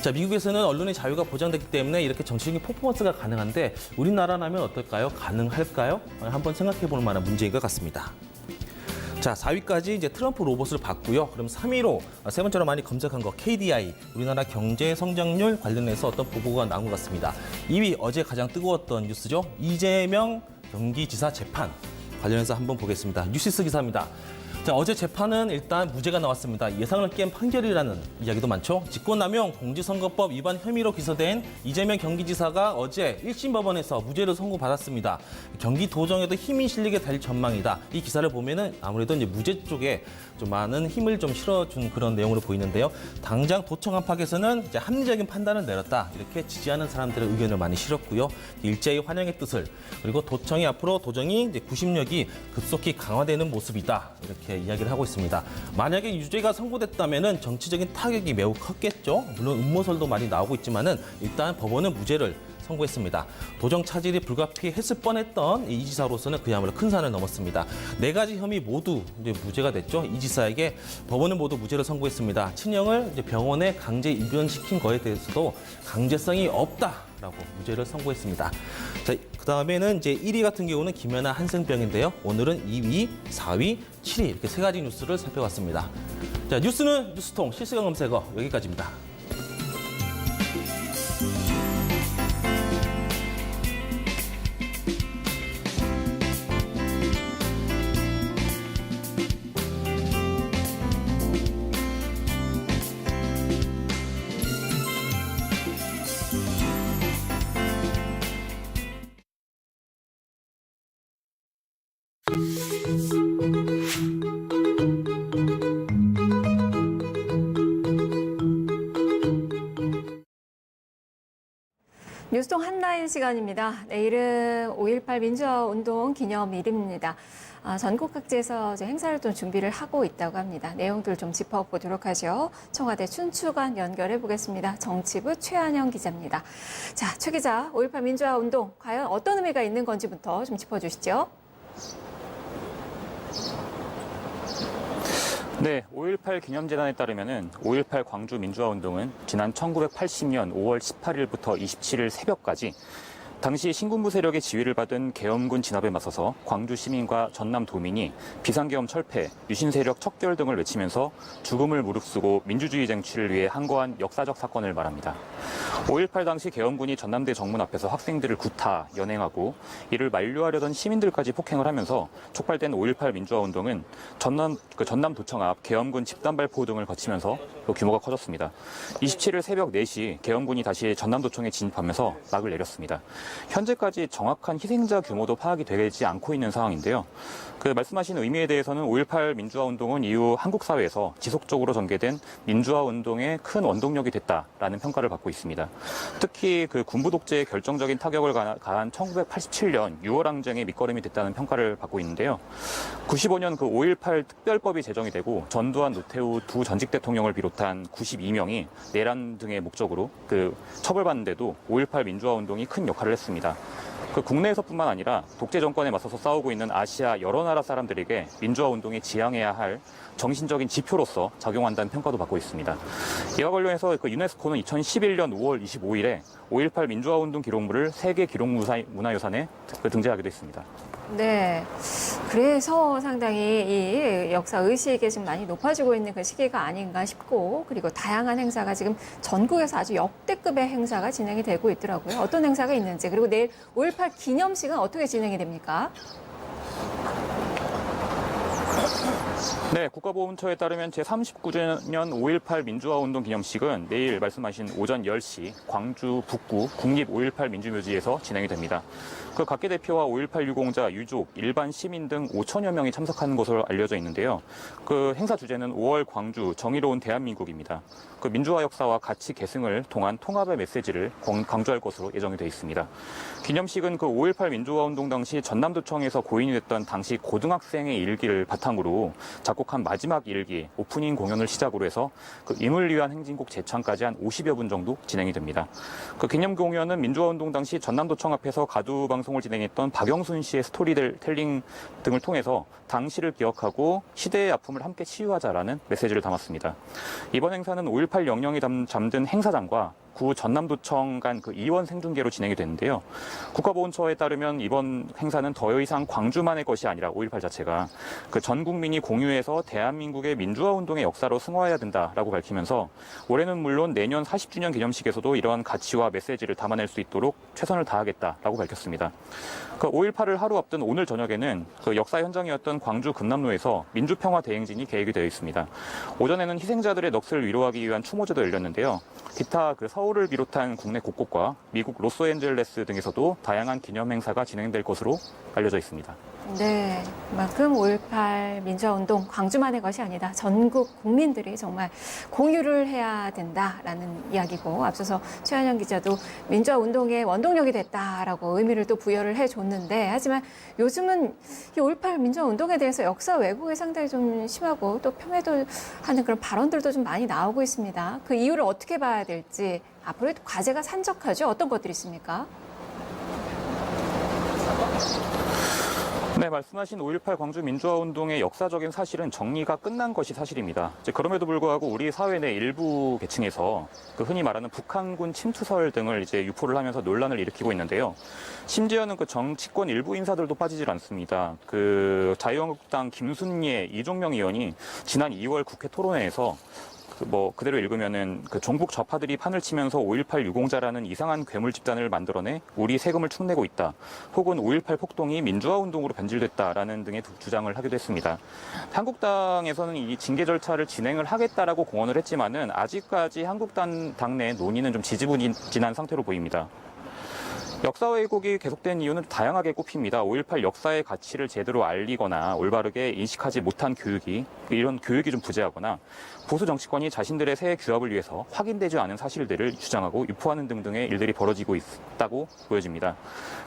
자, 미국에서는 언론의 자유가 보장됐기 때문에 이렇게 정치적인 퍼포먼스가 가능한데 우리나라라면 어떨까요? 가능할까요? 한번 생각해 볼 만한 문제인 것 같습니다. 자, 4위까지 이제 트럼프 로봇을 봤고요. 그럼 3위로 세 번째로 많이 검색한 거 KDI, 우리나라 경제 성장률 관련해서 어떤 보고가 나온 것 같습니다. 2위 어제 가장 뜨거웠던 뉴스죠. 이재명 경기지사 재판 관련해서 한번 보겠습니다. 뉴시스 기사입니다. 자, 어제 재판은 일단 무죄가 나왔습니다. 예상을 깬 판결이라는 이야기도 많죠. 직권남용 공직선거법 위반 혐의로 기소된 이재명 경기지사가 어제 1심 법원에서 무죄를 선고받았습니다. 경기도정에도 힘이 실리게 될 전망이다. 이 기사를 보면은 아무래도 이제 무죄 쪽에 좀 많은 힘을 좀 실어준 그런 내용으로 보이는데요. 당장 도청 안팎에서는 이제 합리적인 판단을 내렸다. 이렇게 지지하는 사람들의 의견을 많이 실었고요. 일제히 환영의 뜻을, 그리고 도청이 앞으로 도정이 이제 구심력이 급속히 강화되는 모습이다. 이렇게 이야기를 하고 있습니다. 만약에 유죄가 선고됐다면은 정치적인 타격이 매우 컸겠죠. 물론 음모설도 많이 나오고 있지만은 일단 법원은 무죄를 선고했습니다. 도정 차질이 불가피했을 뻔했던 이 지사로서는 그야말로 큰 산을 넘었습니다. 4가지 혐의 모두 이제 무죄가 됐죠. 이 지사에게 법원은 모두 무죄를 선고했습니다. 친형을 이제 병원에 강제 입원시킨 거에 대해서도 강제성이 없다라고 무죄를 선고했습니다. 자, 그다음에는 이제 1위 같은 경우는 김연아 한생병인데요. 오늘은 2위, 4위, 7위 이렇게 3가지 뉴스를 살펴봤습니다. 자, 뉴스는 뉴스통 실시간 검색어 여기까지입니다. 뉴스통 한라인 시간입니다. 내일은 5.18 민주화운동 기념일입니다. 전국 각지에서 이제 행사를 좀 준비를 하고 있다고 합니다. 내용들 좀 짚어보도록 하죠. 청와대 춘추관 연결해 보겠습니다. 정치부 최한영 기자입니다. 자, 최 기자, 5.18 민주화운동 과연 어떤 의미가 있는 건지부터 좀 짚어주시죠. 네, 5.18 기념재단에 따르면 5.18 광주 민주화운동은 지난 1980년 5월 18일부터 27일 새벽까지 당시 신군부 세력의 지휘를 받은 계엄군 진압에 맞서서 광주 시민과 전남 도민이 비상계엄 철폐, 유신 세력 척결 등을 외치면서 죽음을 무릅쓰고 민주주의 쟁취를 위해 항거한 역사적 사건을 말합니다. 5.18 당시 계엄군이 전남대 정문 앞에서 학생들을 구타, 연행하고 이를 만류하려던 시민들까지 폭행을 하면서 촉발된 5.18 민주화운동은 전남 도청 앞 계엄군 집단 발포 등을 거치면서 규모가 커졌습니다. 27일 새벽 4시 계엄군이 다시 전남도청에 진입하면서 막을 내렸습니다. 현재까지 정확한 희생자 규모도 파악이 되지 않고 있는 상황인데요. 말씀하신 의미에 대해서는 5.18 민주화운동은 이후 한국 사회에서 지속적으로 전개된 민주화운동의 큰 원동력이 됐다라는 평가를 받고 있습니다. 특히 군부 독재에 결정적인 타격을 가한 1987년 6월 항쟁의 밑거름이 됐다는 평가를 받고 있는데요. 95년 5.18 특별법이 제정이 되고 전두환, 노태우 두 전직 대통령을 비롯한 92명이 내란 등의 목적으로 처벌받는데도 5.18 민주화운동이 큰 역할을 했습니다. 국내에서뿐만 아니라 독재 정권에 맞서서 싸우고 있는 아시아 여러 나라 사람들에게 민주화운동이 지향해야 할 정신적인 지표로서 작용한다는 평가도 받고 있습니다. 이와 관련해서 유네스코는 2011년 5월 25일에 5.18 민주화운동 기록물을 세계 기록문화유산에 등재하기도 했습니다. 네. 그래서 상당히 이 역사 의식이 지금 많이 높아지고 있는 그 시기가 아닌가 싶고, 그리고 다양한 행사가 지금 전국에서 아주 역대급의 행사가 진행이 되고 있더라고요. 어떤 행사가 있는지, 그리고 내일 5.18 기념식은 어떻게 진행이 됩니까? 네, 국가보훈처에 따르면 제39주년 5.18 민주화운동 기념식은 내일 말씀하신 오전 10시 광주 북구 국립 5.18 민주묘지에서 진행이 됩니다. 각계 대표와 5.18 유공자, 유족, 일반 시민 등 5천여 명이 참석하는 것으로 알려져 있는데요. 행사 주제는 5월 광주, 정의로운 대한민국입니다. 민주화 역사와 가치 계승을 통한 통합의 메시지를 강조할 것으로 예정이 되어 있습니다. 기념식은 5.18 민주화운동 당시 전남도청에서 고인이 됐던 당시 고등학생의 일기를 바탕으로 작곡한 마지막 일기 오프닝 공연을 시작으로 해서 임을 위한 행진곡 재창까지 한 50여 분 정도 진행이 됩니다. 기념 공연은 민주화운동 당시 전남도청 앞에서 가두 방송을 진행했던 박영순 씨의 스토리텔링 등을 통해서 당시를 기억하고 시대의 아픔을 함께 치유하자라는 메시지를 담았습니다. 이번 행사는 5.18 영령이 잠든 행사장과 구 전남도청 간 그 이원 생중계로 진행이 됐는데요. 국가보훈처에 따르면 이번 행사는 더 이상 광주만의 것이 아니라 5.18 자체가 그 전 국민이 공유해서 대한민국의 민주화 운동의 역사로 승화해야 된다라고 밝히면서 올해는 물론 내년 40주년 기념식에서도 이러한 가치와 메시지를 담아낼 수 있도록 최선을 다하겠다라고 밝혔습니다. 그 5.18을 하루 앞둔 오늘 저녁에는 그 역사 현장이었던 광주 금남로에서 민주평화 대행진이 계획이 되어 있습니다. 오전에는 희생자들의 넋을 위로하기 위한 추모제도 열렸는데요. 기타 그 서울을 비롯한 국내 곳곳과 미국 로스앤젤레스 등에서도 다양한 기념 행사가 진행될 것으로 알려져 있습니다. 네, 그만큼 5.18 민주화운동 광주만의 것이 아니다. 전국 국민들이 정말 공유를 해야 된다라는 이야기고, 앞서서 최한영 기자도 민주화운동의 원동력이 됐다라고 의미를 또 부여를 해줬는데, 하지만 요즘은 이 5.18 민주화운동에 대해서 역사 왜곡이 상당히 좀 심하고 또 폄훼도 하는 그런 발언들도 좀 많이 나오고 있습니다. 그 이유를 어떻게 봐야 될지 앞으로 과제가 산적하죠. 어떤 것들이 있습니까? 네, 말씀하신 5.18 광주 민주화운동의 역사적인 사실은 정리가 끝난 것이 사실입니다. 그럼에도 불구하고 우리 사회 내 일부 계층에서 그 흔히 말하는 북한군 침투설 등을 이제 유포를 하면서 논란을 일으키고 있는데요. 심지어는 그 정치권 일부 인사들도 빠지질 않습니다. 그 자유한국당 김순예, 이종명 의원이 지난 2월 국회 토론회에서 그대로 읽으면은 그 종북 좌파들이 판을 치면서 5.18 유공자라는 이상한 괴물 집단을 만들어내 우리 세금을 축내고 있다. 혹은 5.18 폭동이 민주화 운동으로 변질됐다라는 등의 주장을 하기도 했습니다. 한국당에서는 이 징계 절차를 진행을 하겠다라고 공언을 했지만은 아직까지 한국당 당내 논의는 좀 지지부진한 상태로 보입니다. 역사 왜곡이 계속된 이유는 다양하게 꼽힙니다. 5.18 역사의 가치를 제대로 알리거나 올바르게 인식하지 못한 이런 교육이 좀 부재하거나 보수 정치권이 자신들의 새 규합을 위해서 확인되지 않은 사실들을 주장하고 유포하는 등등의 일들이 벌어지고 있다고 보여집니다.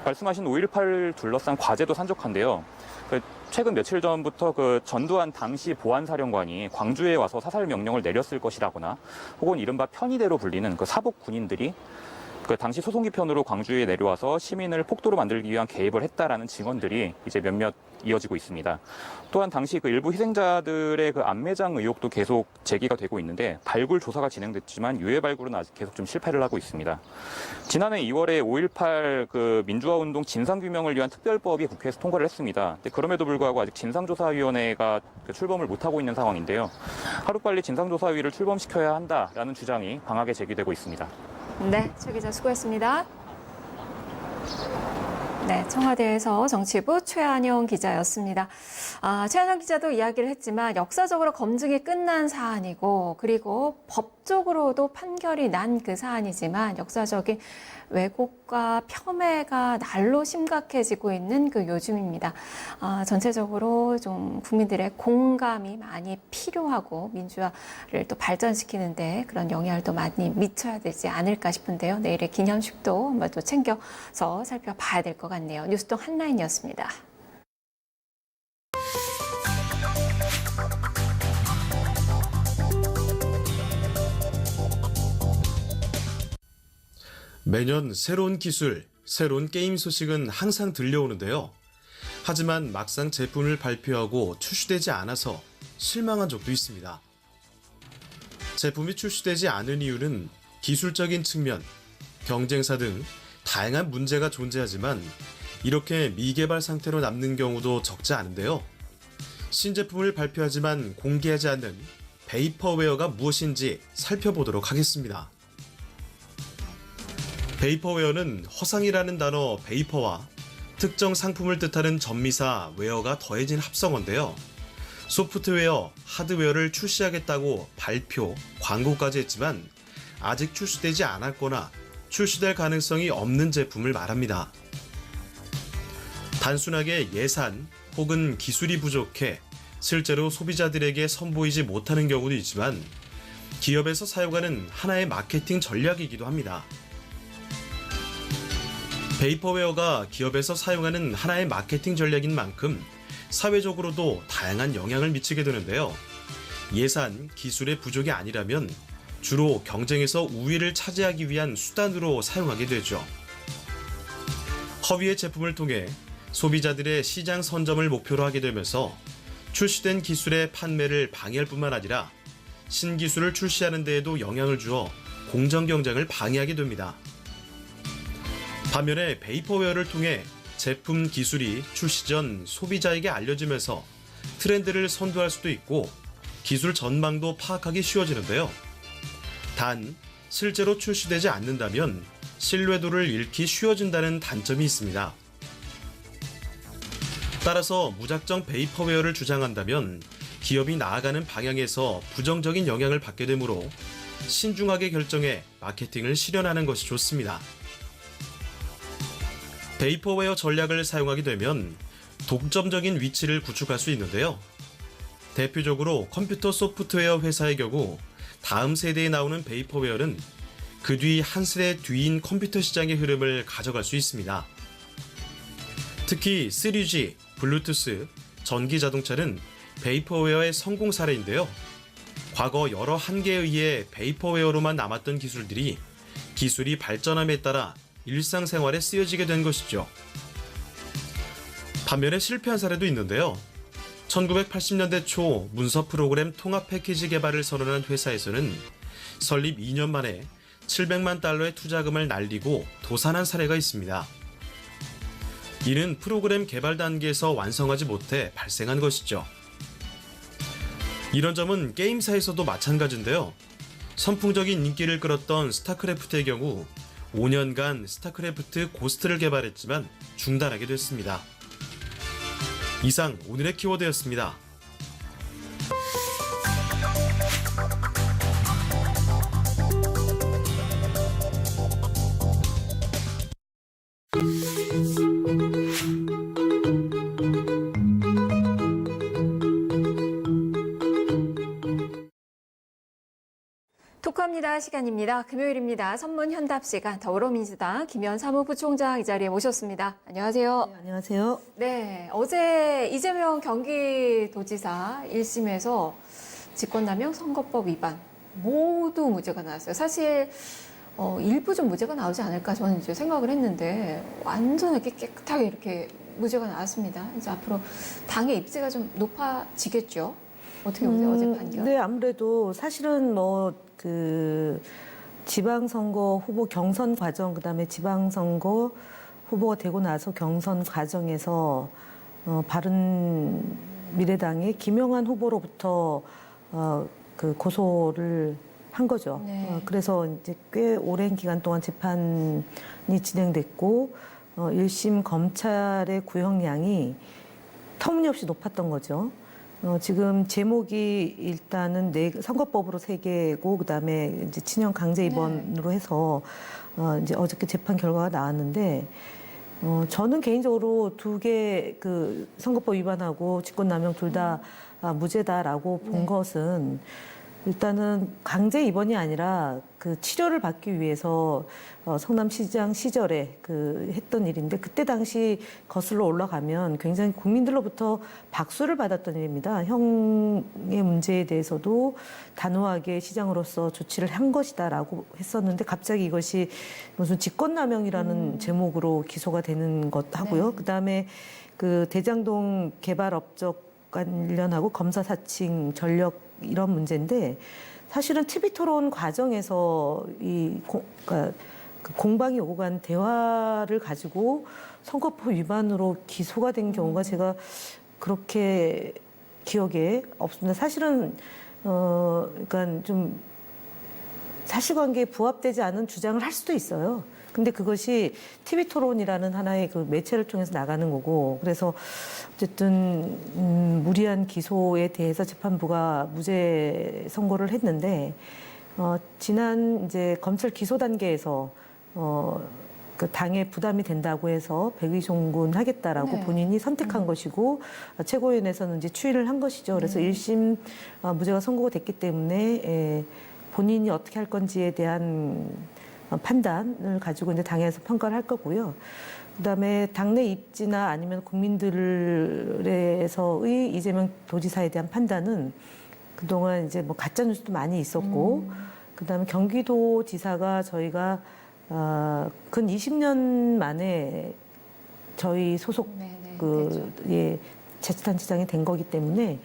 말씀하신 5.18 둘러싼 과제도 산적한데요. 최근 며칠 전부터 그 전두환 당시 보안사령관이 광주에 와서 사살 명령을 내렸을 것이라거나 혹은 이른바 편의대로 불리는 그 사복 군인들이 그 당시 소송기 편으로 광주에 내려와서 시민을 폭도로 만들기 위한 개입을 했다라는 증언들이 이제 몇몇 이어지고 있습니다. 또한 당시 그 일부 희생자들의 그 안매장 의혹도 계속 제기가 되고 있는데 발굴 조사가 진행됐지만 유해 발굴은 아직 계속 좀 실패를 하고 있습니다. 지난해 2월에 5.18 그 민주화 운동 진상 규명을 위한 특별법이 국회에서 통과를 했습니다. 그럼에도 불구하고 아직 진상조사위원회가 출범을 못하고 있는 상황인데요. 하루빨리 진상조사위를 출범시켜야 한다라는 주장이 강하게 제기되고 있습니다. 네, 최 기자 수고했습니다. 네, 청와대에서 정치부 최한영 기자였습니다. 최한영 기자도 이야기를 했지만 역사적으로 검증이 끝난 사안이고 그리고 법적으로도 판결이 난 그 사안이지만 역사적인 왜곡과 폄훼가 날로 심각해지고 있는 그 요즘입니다. 전체적으로 좀 국민들의 공감이 많이 필요하고 민주화를 또 발전시키는데 그런 영향을 또 많이 미쳐야 되지 않을까 싶은데요. 내일의 기념식도 한번 또 챙겨서 살펴봐야 될 것 같네요. 뉴스동 한라인이었습니다. 매년 새로운 기술, 새로운 게임 소식은 항상 들려오는데요. 하지만 막상 제품을 발표하고 출시되지 않아서 실망한 적도 있습니다. 제품이 출시되지 않은 이유는 기술적인 측면, 경쟁사 등 다양한 문제가 존재하지만 이렇게 미개발 상태로 남는 경우도 적지 않은데요. 신제품을 발표하지만 공개하지 않는 베이퍼웨어가 무엇인지 살펴보도록 하겠습니다. 베이퍼웨어는 허상이라는 단어 베이퍼와 특정 상품을 뜻하는 전미사 웨어가 더해진 합성어인데요. 소프트웨어, 하드웨어를 출시하겠다고 발표, 광고까지 했지만 아직 출시되지 않았거나 출시될 가능성이 없는 제품을 말합니다. 단순하게 예산 혹은 기술이 부족해 실제로 소비자들에게 선보이지 못하는 경우도 있지만 기업에서 사용하는 하나의 마케팅 전략이기도 합니다. 베이퍼웨어가 기업에서 사용하는 하나의 마케팅 전략인 만큼 사회적으로도 다양한 영향을 미치게 되는데요. 예산, 기술의 부족이 아니라면 주로 경쟁에서 우위를 차지하기 위한 수단으로 사용하게 되죠. 허위의 제품을 통해 소비자들의 시장 선점을 목표로 하게 되면서 출시된 기술의 판매를 방해할 뿐만 아니라 신기술을 출시하는 데에도 영향을 주어 공정 경쟁을 방해하게 됩니다. 반면에 베이퍼웨어를 통해 제품 기술이 출시 전 소비자에게 알려지면서 트렌드를 선도할 수도 있고 기술 전망도 파악하기 쉬워지는데요. 단, 실제로 출시되지 않는다면 신뢰도를 잃기 쉬워진다는 단점이 있습니다. 따라서 무작정 베이퍼웨어를 주장한다면 기업이 나아가는 방향에서 부정적인 영향을 받게 되므로 신중하게 결정해 마케팅을 실현하는 것이 좋습니다. 베이퍼웨어 전략을 사용하게 되면 독점적인 위치를 구축할 수 있는데요. 대표적으로 컴퓨터 소프트웨어 회사의 경우 다음 세대에 나오는 베이퍼웨어는 그 뒤 한 세대 뒤인 컴퓨터 시장의 흐름을 가져갈 수 있습니다. 특히 3G, 블루투스, 전기 자동차는 베이퍼웨어의 성공 사례인데요. 과거 여러 한계에 의해 베이퍼웨어로만 남았던 기술들이 기술이 발전함에 따라 일상생활에 쓰여지게 된 것이죠. 반면에 실패한 사례도 있는데요. 1980년대 초 문서 프로그램 통합 패키지 개발을 선언한 회사에서는 설립 2년 만에 700만 달러의 투자금을 날리고 도산한 사례가 있습니다. 이는 프로그램 개발 단계에서 완성하지 못해 발생한 것이죠. 이런 점은 게임사에서도 마찬가지인데요. 선풍적인 인기를 끌었던 스타크래프트의 경우 5년간 스타크래프트 고스트를 개발했지만 중단하게 됐습니다. 이상 오늘의 키워드였습니다. 토크합니다 시간입니다. 금요일입니다. 선문현답 시간 더불어민주당 김현 사무부총장 이 자리에 모셨습니다. 안녕하세요. 네, 안녕하세요. 네, 어제 이재명 경기도지사 1심에서 직권남용 선거법 위반 모두 무죄가 나왔어요. 사실 일부 좀 무죄가 나오지 않을까 저는 이제 생각을 했는데 완전하게 깨끗하게 이렇게 무죄가 나왔습니다. 이제 앞으로 당의 입지가 좀 높아지겠죠. 어떻게 보세요, 어제 판결? 네, 아무래도 사실은 지방선거 후보 경선 과정, 그다음에 지방선거 후보가 되고 나서 경선 과정에서 바른미래당의 김영환 후보로부터 고소를 한 거죠. 네. 그래서 이제 꽤 오랜 기간 동안 재판이 진행됐고 1심 검찰의 구형량이 터무니없이 높았던 거죠. 지금 제목이 일단은 선거법으로 3개고 그다음에 이제 친형 강제 입원으로 해서 이제 어저께 재판 결과가 나왔는데 저는 개인적으로 2개 그 선거법 위반하고 직권남용 둘 다 무죄다라고 본 것은 일단은 강제 입원이 아니라 그 치료를 받기 위해서 성남시장 시절에 했던 일인데 그때 당시 거슬러 올라가면 굉장히 국민들로부터 박수를 받았던 일입니다. 형의 문제에 대해서도 단호하게 시장으로서 조치를 한 것이다라고 했었는데 갑자기 이것이 무슨 직권남용이라는 제목으로 기소가 되는 것 하고요. 그다음에 그 대장동 개발 업적 관련하고 검사 사칭 전력 이런 문제인데 사실은 TV 토론 과정에서 그러니까 공방이 오고 간 대화를 가지고 선거법 위반으로 기소가 된 경우가 제가 그렇게 기억에 없습니다. 사실은 그러니까 좀 사실관계에 부합되지 않은 주장을 할 수도 있어요. 근데 그것이 TV 토론이라는 하나의 그 매체를 통해서 나가는 거고, 그래서 어쨌든 무리한 기소에 대해서 재판부가 무죄 선고를 했는데 지난 이제 검찰 기소 단계에서 그 당에 부담이 된다고 해서 백의종군 하겠다라고 본인이 선택한 것이고 최고위원회에서는 이제 추인을 한 것이죠. 그래서 1심 무죄가 선고가 됐기 때문에 본인이 어떻게 할 건지에 대한 판단을 가지고 이제 당에서 평가를 할 거고요. 그다음에 당내 입지나 아니면 국민들에서의 이재명 도지사에 대한 판단은 그동안 이제 뭐 가짜 뉴스도 많이 있었고, 그다음에 경기도지사가 저희가 근 20년 만에 저희 소속 자치단체장이 된 거기 때문에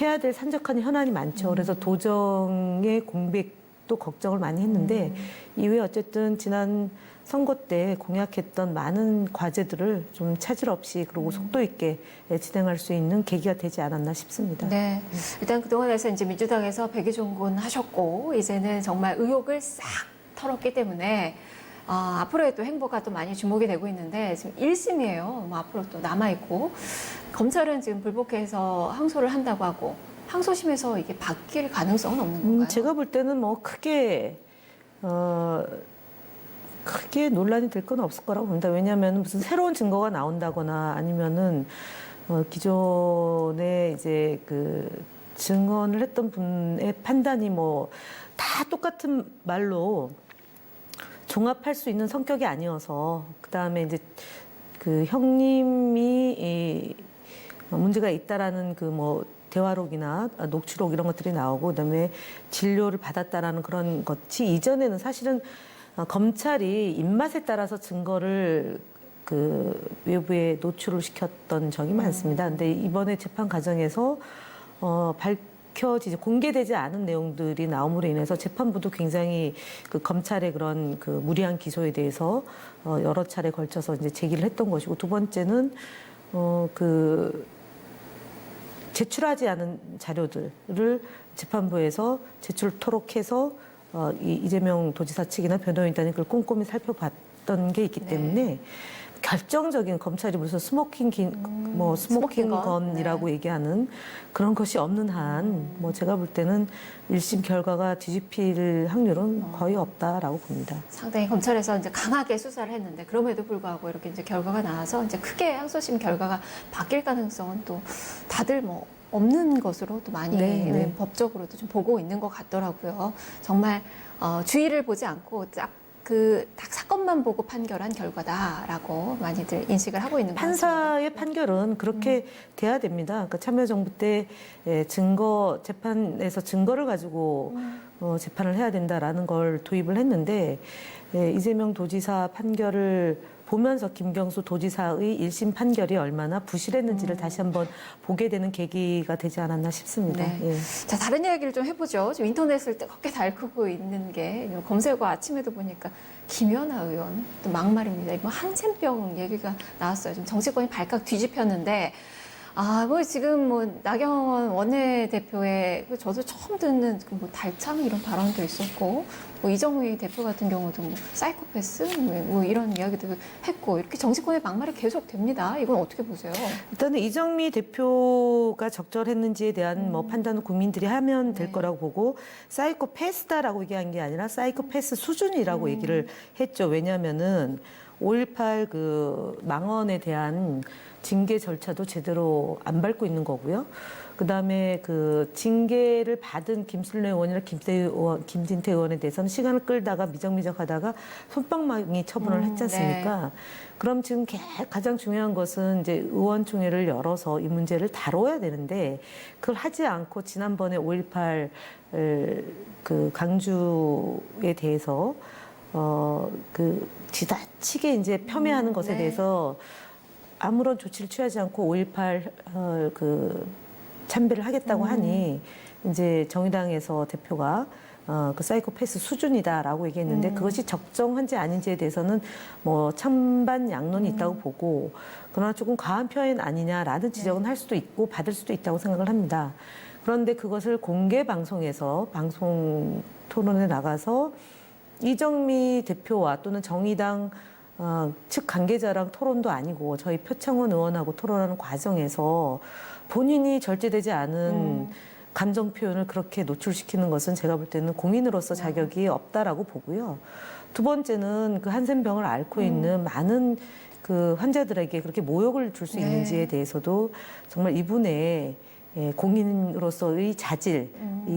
해야 될 산적한 현안이 많죠. 그래서 도정의 공백 또 걱정을 많이 했는데 이후에 어쨌든 지난 선거 때 공약했던 많은 과제들을 좀 차질 없이 그리고 속도 있게 진행할 수 있는 계기가 되지 않았나 싶습니다. 네. 일단 그동안에서 이제 민주당에서 백의종군 하셨고, 이제는 정말 의혹을 싹 털었기 때문에, 앞으로의 또 행보가 또 많이 주목이 되고 있는데, 지금 1심이에요. 뭐 앞으로 또 남아있고, 검찰은 지금 불복해서 항소를 한다고 하고, 항소심에서 이게 바뀔 가능성은 없는 건가요? 제가 볼 때는 뭐 크게 논란이 될 건 없을 거라고 봅니다. 왜냐하면 무슨 새로운 증거가 나온다거나 아니면은 기존에 이제 그 증언을 했던 분의 판단이 뭐 다 똑같은 말로 종합할 수 있는 성격이 아니어서 그 다음에 이제 그 형님이 문제가 있다라는 그 뭐 대화록이나 녹취록 이런 것들이 나오고 그다음에 진료를 받았다라는 그런 것이 이전에는 사실은 검찰이 입맛에 따라서 증거를 그 외부에 노출을 시켰던 적이 많습니다. 근데 이번에 재판 과정에서 밝혀지지 공개되지 않은 내용들이 나옴으로 인해서 재판부도 굉장히 그 검찰의 그런 그 무리한 기소에 대해서 여러 차례 걸쳐서 이제 제기를 했던 것이고 두 번째는 그 제출하지 않은 자료들을 재판부에서 제출토록 해서 이재명 도지사 측이나 변호인단이 그걸 꼼꼼히 살펴봤던 게 있기 때문에 결정적인 검찰이 무슨 스모킹 건이라고 얘기하는 그런 것이 없는 한 뭐 제가 볼 때는 1심 결과가 뒤집힐 확률은 거의 없다라고 봅니다. 상당히 검찰에서 이제 강하게 수사를 했는데 그럼에도 불구하고 이렇게 이제 결과가 나와서 이제 크게 항소심 결과가 바뀔 가능성은 또 다들 뭐 없는 것으로 또 많이 네. 법적으로도 좀 보고 있는 것 같더라고요. 정말 주의를 보지 않고 딱 사건만 보고 판결한 결과다라고 많이들 인식을 하고 있는 것 같습니다. 판사의 판결은 그렇게 돼야 됩니다. 그러니까 참여정부 때 재판에서 증거를 가지고 재판을 해야 된다라는 걸 도입을 했는데 이재명 도지사 판결을 보면서 김경수 도지사의 1심 판결이 얼마나 부실했는지를 다시 한번 보게 되는 계기가 되지 않았나 싶습니다. 네. 예. 자, 다른 이야기를 좀 해보죠. 지금 인터넷을 뜨겁게 달구고 있는 게 검색어 아침에도 보니까 김연아 의원 또 막말입니다. 이번 한센병 얘기가 나왔어요. 지금 정치권이 발칵 뒤집혔는데 뭐 지금 뭐 나경원 원내대표의 저도 처음 듣는 뭐 달창 이런 발언도 있었고 뭐 이정휘 대표 같은 경우도 뭐 사이코패스 뭐 이런 이야기도 했고 이렇게 정치권의 막말이 계속 됩니다. 이건 어떻게 보세요? 일단은 이정미 대표가 적절했는지에 대한 뭐 판단은 국민들이 하면 될 거라고 보고 사이코패스다라고 얘기한 게 아니라 사이코패스 수준이라고 얘기를 했죠. 왜냐하면은 5.18 그 망언에 대한 징계 절차도 제대로 안 밟고 있는 거고요. 그다음에 그 징계를 받은 김순례 의원이나 김진태 의원에 대해서는 시간을 끌다가 미적미적하다가 솜방망이 처분을 했지 않습니까? 네. 그럼 지금 가장 중요한 것은 이제 의원총회를 열어서 이 문제를 다뤄야 되는데 그걸 하지 않고 지난번에 5.18 그 강주에 대해서 그 지나치게 이제 폄훼하는 것에 대해서 아무런 조치를 취하지 않고 5.18 그 참배를 하겠다고 하니 이제 정의당에서 대표가 그 사이코패스 수준이다라고 얘기했는데 그것이 적정한지 아닌지에 대해서는 뭐 찬반 양론이 있다고 보고 그러나 조금 과한 표현 아니냐라는 지적은 할 수도 있고 받을 수도 있다고 생각을 합니다. 그런데 그것을 공개 방송에서 방송 토론에 나가서 이정미 대표와 또는 정의당 측 관계자랑 토론도 아니고 저희 표창원 의원하고 토론하는 과정에서 본인이 절제되지 않은 감정 표현을 그렇게 노출시키는 것은 제가 볼 때는 공인으로서 자격이 없다라고 보고요. 두 번째는 그 한센병을 앓고 있는 많은 그 환자들에게 그렇게 모욕을 줄 수 있는지에 대해서도 정말 이분의 공인으로서의 자질이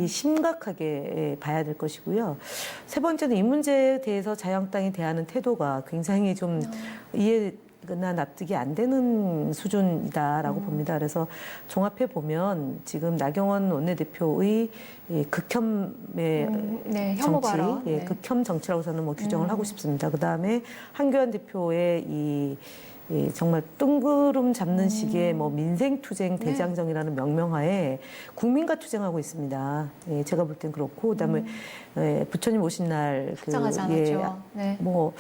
심각하게 봐야 될 것이고요. 세 번째는 이 문제에 대해서 자유한국당이 대하는 태도가 굉장히 좀 납득이 안 되는 수준이다라고 봅니다. 그래서 종합해 보면 지금 나경원 원내대표의 이 극혐의 네, 혐오 정치, 발언. 예, 네. 극혐 정치라고 저는 뭐 규정을 하고 싶습니다. 그 다음에 한교안 대표의 이 정말 뜬구름 잡는 식의 뭐 민생투쟁 네. 대장정이라는 명명하에 국민과 투쟁하고 있습니다. 예, 제가 볼 땐 그렇고 그다음에 예, 부처님 오신 날 합장하지 않았죠. 네. 뭐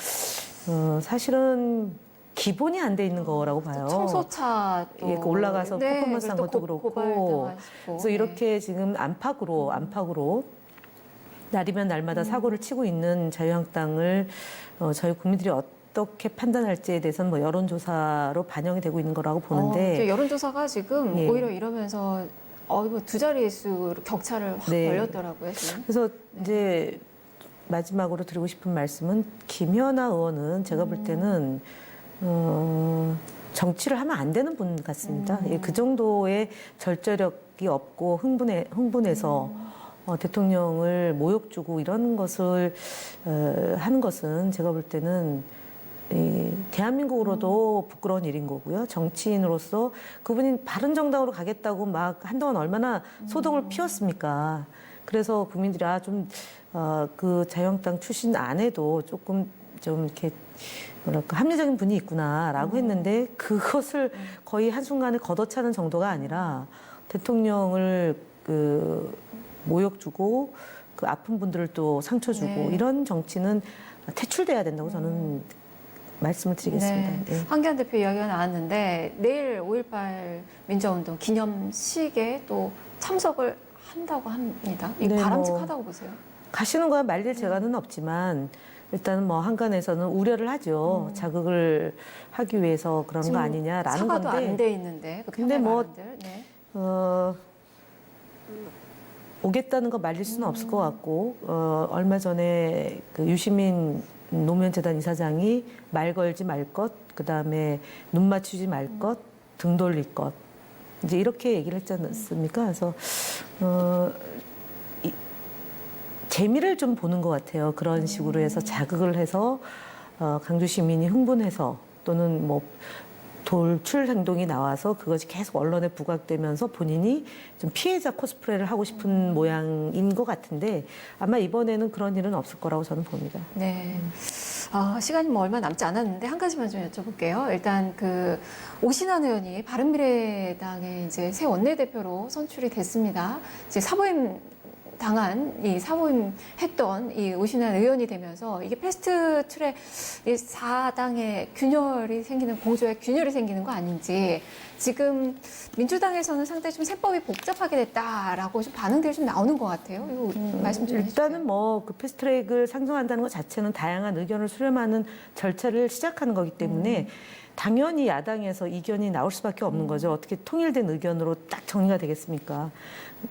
사실은 기본이 안 돼 있는 거라고 봐요. 청소차 또 예, 그 올라가서 퍼포먼스 한 또 것도 그렇고. 고발당하시고. 그래서 네. 이렇게 지금 안팎으로 날이면 날마다 사고를 치고 있는 자유한국당을 저희 국민들이 어떻게 판단할지에 대해서는 뭐 여론조사로 반영이 되고 있는 거라고 보는데 이제 여론조사가 지금 예. 오히려 이러면서 이거 두 자릿수 격차를 확 네. 벌렸더라고요. 지금. 그래서 이제 마지막으로 드리고 싶은 말씀은 김연아 의원은 제가 볼 때는 정치를 하면 안 되는 분 같습니다. 예, 그 정도의 절제력이 없고 흥분해서 대통령을 모욕 주고 이런 것을 하는 것은 제가 볼 때는 대한민국으로도 부끄러운 일인 거고요. 정치인으로서 그분이 바른정당으로 가겠다고 막 한동안 얼마나 소동을 피웠습니까? 그래서 국민들이 그 자유한국당 출신 안에도 조금 좀 이렇게 뭐랄까 합리적인 분이 있구나라고 했는데 그것을 거의 한순간에 걷어차는 정도가 아니라 대통령을 모욕 주고 그 아픈 분들을 또 상처 주고 네. 이런 정치는 퇴출돼야 된다고 저는 말씀을 드리겠습니다. 네. 네. 한기안 대표 이야기가 나왔는데 내일 5.18 민주화운동 기념식에 또 참석을 한다고 합니다. 이거 네, 바람직하다고 보세요? 가시는 거야 말릴 재간은 없지만 일단은 뭐 한간에서는 우려를 하죠. 자극을 하기 위해서 그런 거 지금 아니냐라는 사과도 건데. 안 돼 있는데. 그 근데 폄훼 뭐 발언들. 네. 오겠다는 거 말릴 수는 없을 것 같고 얼마 전에 그 유시민 노무현재단 이사장이 말 걸지 말 것, 그 다음에 눈 맞추지 말 것, 등 돌릴 것 이제 이렇게 얘기를 했지 않습니까? 그래서 재미를 좀 보는 것 같아요. 그런 식으로 해서 자극을 해서 강주 시민이 흥분해서 또는 뭐 돌출 행동이 나와서 그것이 계속 언론에 부각되면서 본인이 좀 피해자 코스프레를 하고 싶은 모양인 것 같은데 아마 이번에는 그런 일은 없을 거라고 저는 봅니다. 네. 시간이 뭐 얼마 남지 않았는데 한 가지만 좀 여쭤볼게요. 일단 오신환 의원이 바른미래당의 이제 새 원내대표로 선출이 됐습니다. 이제 사보임 했던 이 오신환 의원이 되면서 이게 패스트 트랙 이 4당의 균열이 생기는 공조의 균열이 생기는 거 아닌지 지금 민주당에서는 상당히 좀 셈법이 복잡하게 됐다라고 좀 반응들이 좀 나오는 것 같아요. 이거 말씀 좀 해주세요. 일단은 뭐 그 패스트트랙을 상정한다는 것 자체는 다양한 의견을 수렴하는 절차를 시작하는 거기 때문에 당연히 야당에서 이견이 나올 수밖에 없는 거죠. 어떻게 통일된 의견으로 딱 정리가 되겠습니까?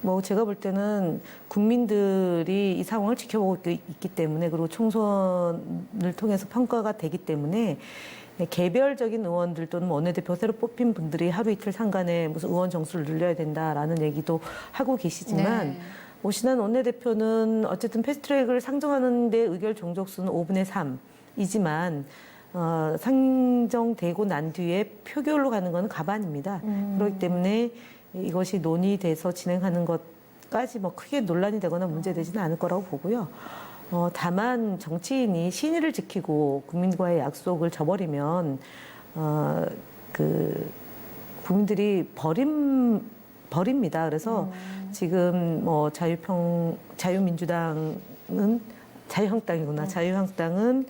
뭐 제가 볼 때는 국민들이 이 상황을 지켜보고 있기 때문에 그리고 총선을 통해서 평가가 되기 때문에 개별적인 의원들 또는 원내대표 새로 뽑힌 분들이 하루 이틀 상간에 무슨 의원 정수를 늘려야 된다라는 얘기도 하고 계시지만 네. 오신환 원내대표는 어쨌든 패스트트랙을 상정하는 데 의결 종족수는 5분의 3이지만 상정되고 난 뒤에 표결로 가는 건 가반입니다. 그렇기 때문에 이것이 논의돼서 진행하는 것까지 뭐 크게 논란이 되거나 문제되지는 않을 거라고 보고요. 다만 정치인이 신의를 지키고 국민과의 약속을 저버리면 국민들이 버립니다. 그래서 지금 뭐 자유한국당은 자유한국당은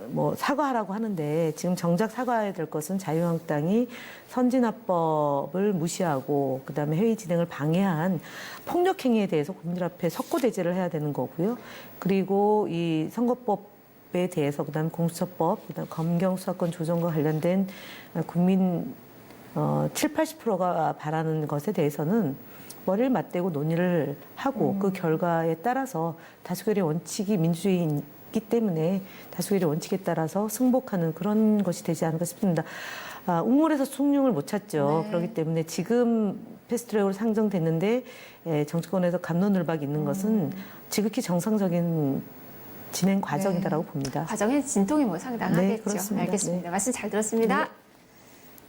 뭐 사과하라고 하는데 지금 정작 사과해야 될 것은 자유한국당이 선진화법을 무시하고 그다음에 회의 진행을 방해한 폭력 행위에 대해서 국민들 앞에 석고대죄를 해야 되는 거고요. 그리고 이 선거법에 대해서 그다음에 공수처법, 그다음에 검경 수사권 조정과 관련된 국민 70~80%가 바라는 것에 대해서는 머리를 맞대고 논의를 하고 그 결과에 따라서 다수결의 원칙이 민주주의이기 때문에 다수결의 원칙에 따라서 승복하는 그런 것이 되지 않을까 싶습니다. 우물에서 숭늉을 못 찾죠. 네. 그렇기 때문에 지금 패스트트랙으로 상정됐는데 정치권에서 갑론을박이 있는 것은 지극히 정상적인 진행 과정이다라고 봅니다. 과정의 진통이 뭐 상당하겠죠. 네, 그렇습니다. 알겠습니다. 네. 말씀 잘 들었습니다.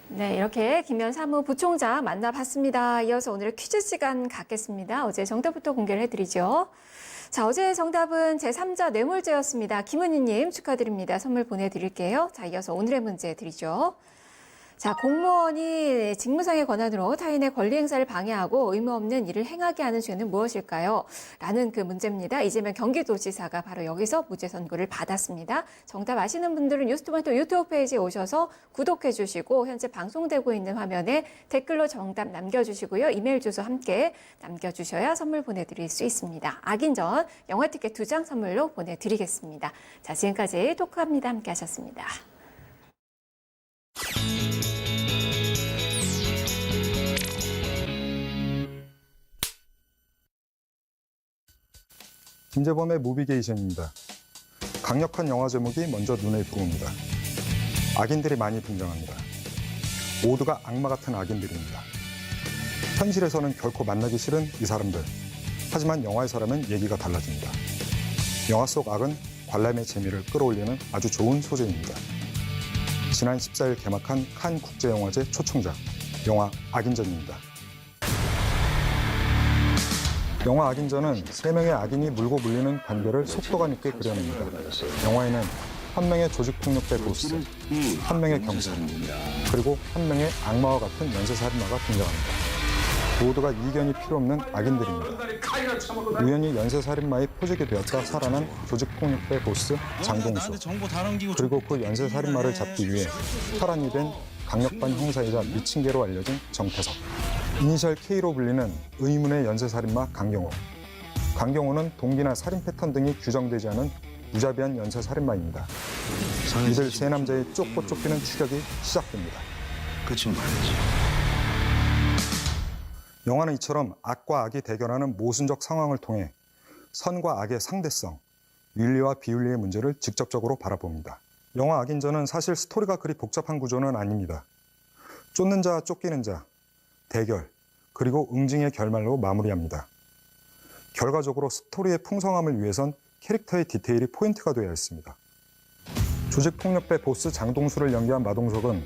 네, 이렇게 김현 사무부총장 만나봤습니다. 이어서 오늘의 퀴즈 시간 갖겠습니다. 어제 정답부터 공개를 해드리죠. 자, 어제 정답은 제3자 뇌물죄였습니다. 김은희님 축하드립니다. 선물 보내드릴게요. 자, 이어서 오늘의 문제 드리죠. 자, 공무원이 직무상의 권한으로 타인의 권리 행사를 방해하고 의무 없는 일을 행하게 하는 죄는 무엇일까요? 라는 그 문제입니다. 이재명 경기도지사가 바로 여기서 무죄 선고를 받았습니다. 정답 아시는 분들은 뉴스토마토 유튜브 페이지에 오셔서 구독해 주시고 현재 방송되고 있는 화면에 댓글로 정답 남겨주시고요. 이메일 주소 함께 남겨주셔야 선물 보내드릴 수 있습니다. 악인전 영화 티켓 2장 선물로 보내드리겠습니다. 자, 지금까지 토크합니다. 함께 하셨습니다. 김재범의 무비게이션입니다. 강력한 영화 제목이 먼저 눈에 들어옵니다. 악인들이 많이 등장합니다. 모두가 악마 같은 악인들입니다. 현실에서는 결코 만나기 싫은 이 사람들. 하지만 영화에서라면 얘기가 달라집니다. 영화 속 악은 관람의 재미를 끌어올리는 아주 좋은 소재입니다. 지난 14일 개막한 칸 국제영화제 초청작, 영화 악인전입니다. 영화 악인전은 3명의 악인이 물고 물리는 관계를 속도감 있게 그려냅니다. 영화에는 한 명의 조직폭력배 보스, 한 명의 경찰, 그리고 한 명의 악마와 같은 연쇄살인마가 등장합니다. 모두가 이견이 필요 없는 악인들입니다. 우연히 연쇄살인마의 표적이 되었다 살아난 조직폭력배 보스 장동수, 그리고 그 연쇄살인마를 잡기 위해 혈안이 된 강력반 형사이자 미친 개로 알려진 정태석, 이니셜 K로 불리는 의문의 연쇄살인마 강경호. 강경호는 동기나 살인 패턴 등이 규정되지 않은 무자비한 연쇄살인마입니다. 이들 세 남자의 쫓고 쫓기는 추격이 시작됩니다. 그치 말이지. 영화는 이처럼 악과 악이 대결하는 모순적 상황을 통해 선과 악의 상대성, 윤리와 비윤리의 문제를 직접적으로 바라봅니다. 영화 악인전은 사실 스토리가 그리 복잡한 구조는 아닙니다. 쫓는 자와 쫓기는 자, 대결, 그리고 응징의 결말로 마무리합니다. 결과적으로 스토리의 풍성함을 위해선 캐릭터의 디테일이 포인트가 되어야 했습니다. 조직폭력배 보스 장동수를 연기한 마동석은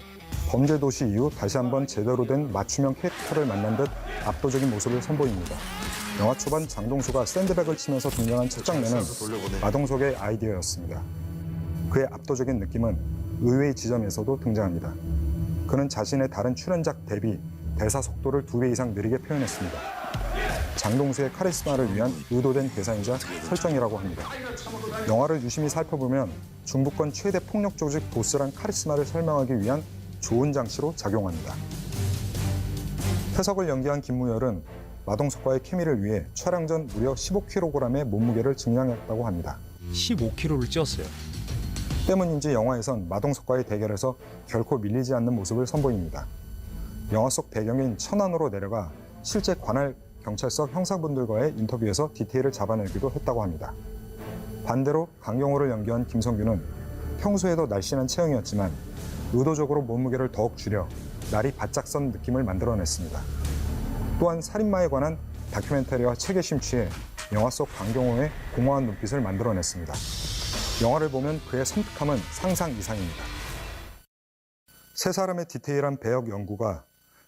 범죄도시 이후 다시 한번 제대로 된 맞춤형 캐릭터를 만난 듯 압도적인 모습을 선보입니다. 영화 초반 장동수가 샌드백을 치면서 등장한 첫 장면은 마동석의 아이디어였습니다. 그의 압도적인 느낌은 의외의 지점에서도 등장합니다. 그는 자신의 다른 출연작 대비 대사 속도를 2배 이상 느리게 표현했습니다. 장동수의 카리스마를 위한 의도된 계산이자 설정이라고 합니다. 영화를 유심히 살펴보면 중부권 최대 폭력 조직 보스란 카리스마를 설명하기 위한 좋은 장치로 작용합니다. 태석을 연기한 김무열은 마동석과의 케미를 위해 촬영 전 무려 15kg의 몸무게를 증량했다고 합니다. 15kg를 쪘어요. 때문인지 영화에선 마동석과의 대결에서 결코 밀리지 않는 모습을 선보입니다. 영화 속 배경인 천안으로 내려가 실제 관할 경찰서 형사분들과의 인터뷰에서 디테일을 잡아내기도 했다고 합니다. 반대로 강경호를 연기한 김성규는 평소에도 날씬한 체형이었지만 의도적으로 몸무게를 더욱 줄여 날이 바짝 선 느낌을 만들어냈습니다. 또한 살인마에 관한 다큐멘터리와 책에 심취해 영화 속 강경호의 공허한 눈빛을 만들어냈습니다. 영화를 보면 그의 섬뜩함은 상상 이상입니다. 세 사람의 디테일한 배역 연구가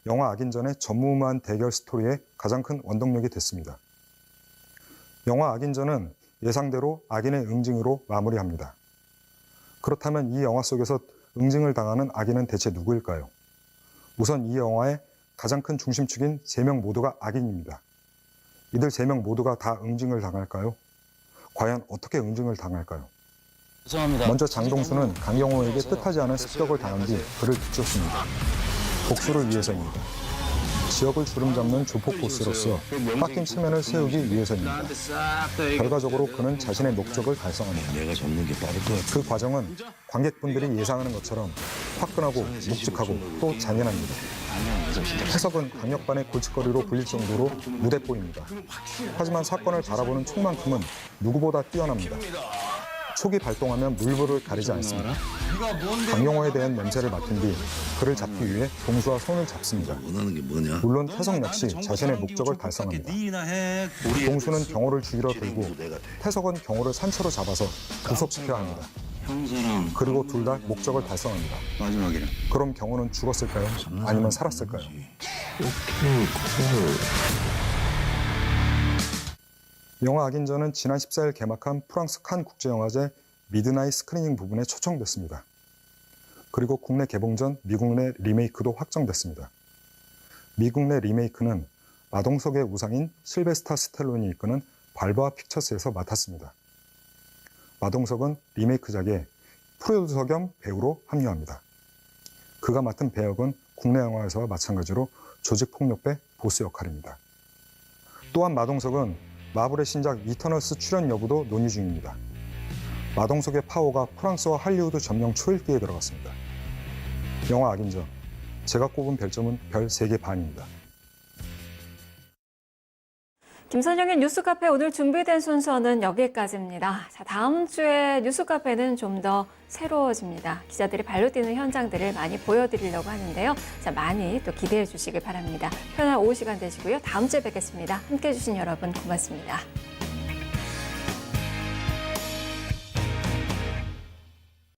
영화 악인전의 전무후무한 대결 스토리의 가장 큰 원동력이 됐습니다. 영화 악인전은 예상대로 악인의 응징으로 마무리합니다. 그렇다면 이 영화 속에서 응징을 당하는 악인은 대체 누구일까요? 우선 이 영화의 가장 큰 중심축인 3명 모두가 악인입니다. 이들 3명 모두가 다 응징을 당할까요? 과연 어떻게 응징을 당할까요? 죄송합니다. 먼저 장동수는 강경호에게 뜻하지 않은 습격을 당한 뒤 그를 비쫓습니다. 복수를 위해서입니다. 지역을 주름잡는 조폭 보스로서 깎인 체면을 세우기 위해서입니다. 결과적으로 그는 자신의 목적을 달성합니다. 내가 잡는 게 빠를 것 같아. 그 과정은 관객분들이 예상하는 것처럼 화끈하고 묵직하고 또 잔인합니다. 해석은 강력반의 골칫거리로 불릴 정도로 무대뽀입니다. 하지만 사건을 바라보는 촉만큼은 누구보다 뛰어납니다. 촉이 발동하면 물불을 가리지 않습니다. 강용호에 대한 냄새를 맡은 뒤 그를 잡기 위해 동수와 손을 잡습니다. 원하는 게 뭐냐? 물론 태석 역시 자신의 목적을 달성합니다. 동수는 경호를 주위로 들고 태석은 경호를 산채로 잡아서 구속시켜야 합니다. 형사랑 그리고 둘 다 목적을 달성합니다. 마지막에는 그럼 경호는 죽었을까요? 아니면 살았을까요? 영화 악인전은 지난 14일 개막한 프랑스 칸 국제영화제 미드나잇 스크리닝 부분에 초청됐습니다. 그리고 국내 개봉 전 미국 내 리메이크도 확정됐습니다. 미국 내 리메이크는 마동석의 우상인 실베스타 스텔론이 이끄는 발바와 픽처스에서 맡았습니다. 마동석은 리메이크작에 프로듀서 겸 배우로 합류합니다. 그가 맡은 배역은 국내 영화에서와 마찬가지로 조직폭력배 보스 역할입니다. 또한 마동석은 마블의 신작 이터널스 출연 여부도 논의 중입니다. 마동석의 파워가 프랑스와 할리우드 점령 초읽기에 들어갔습니다. 영화 악인전, 제가 꼽은 별점은 별 3개 반입니다. 김선영의 뉴스카페 오늘 준비된 순서는 여기까지입니다. 자, 다음 주에 뉴스카페는 좀 더 새로워집니다. 기자들이 발로 뛰는 현장들을 많이 보여드리려고 하는데요. 자, 많이 또 기대해 주시길 바랍니다. 편안한 오후 시간 되시고요. 다음 주에 뵙겠습니다. 함께해 주신 여러분 고맙습니다.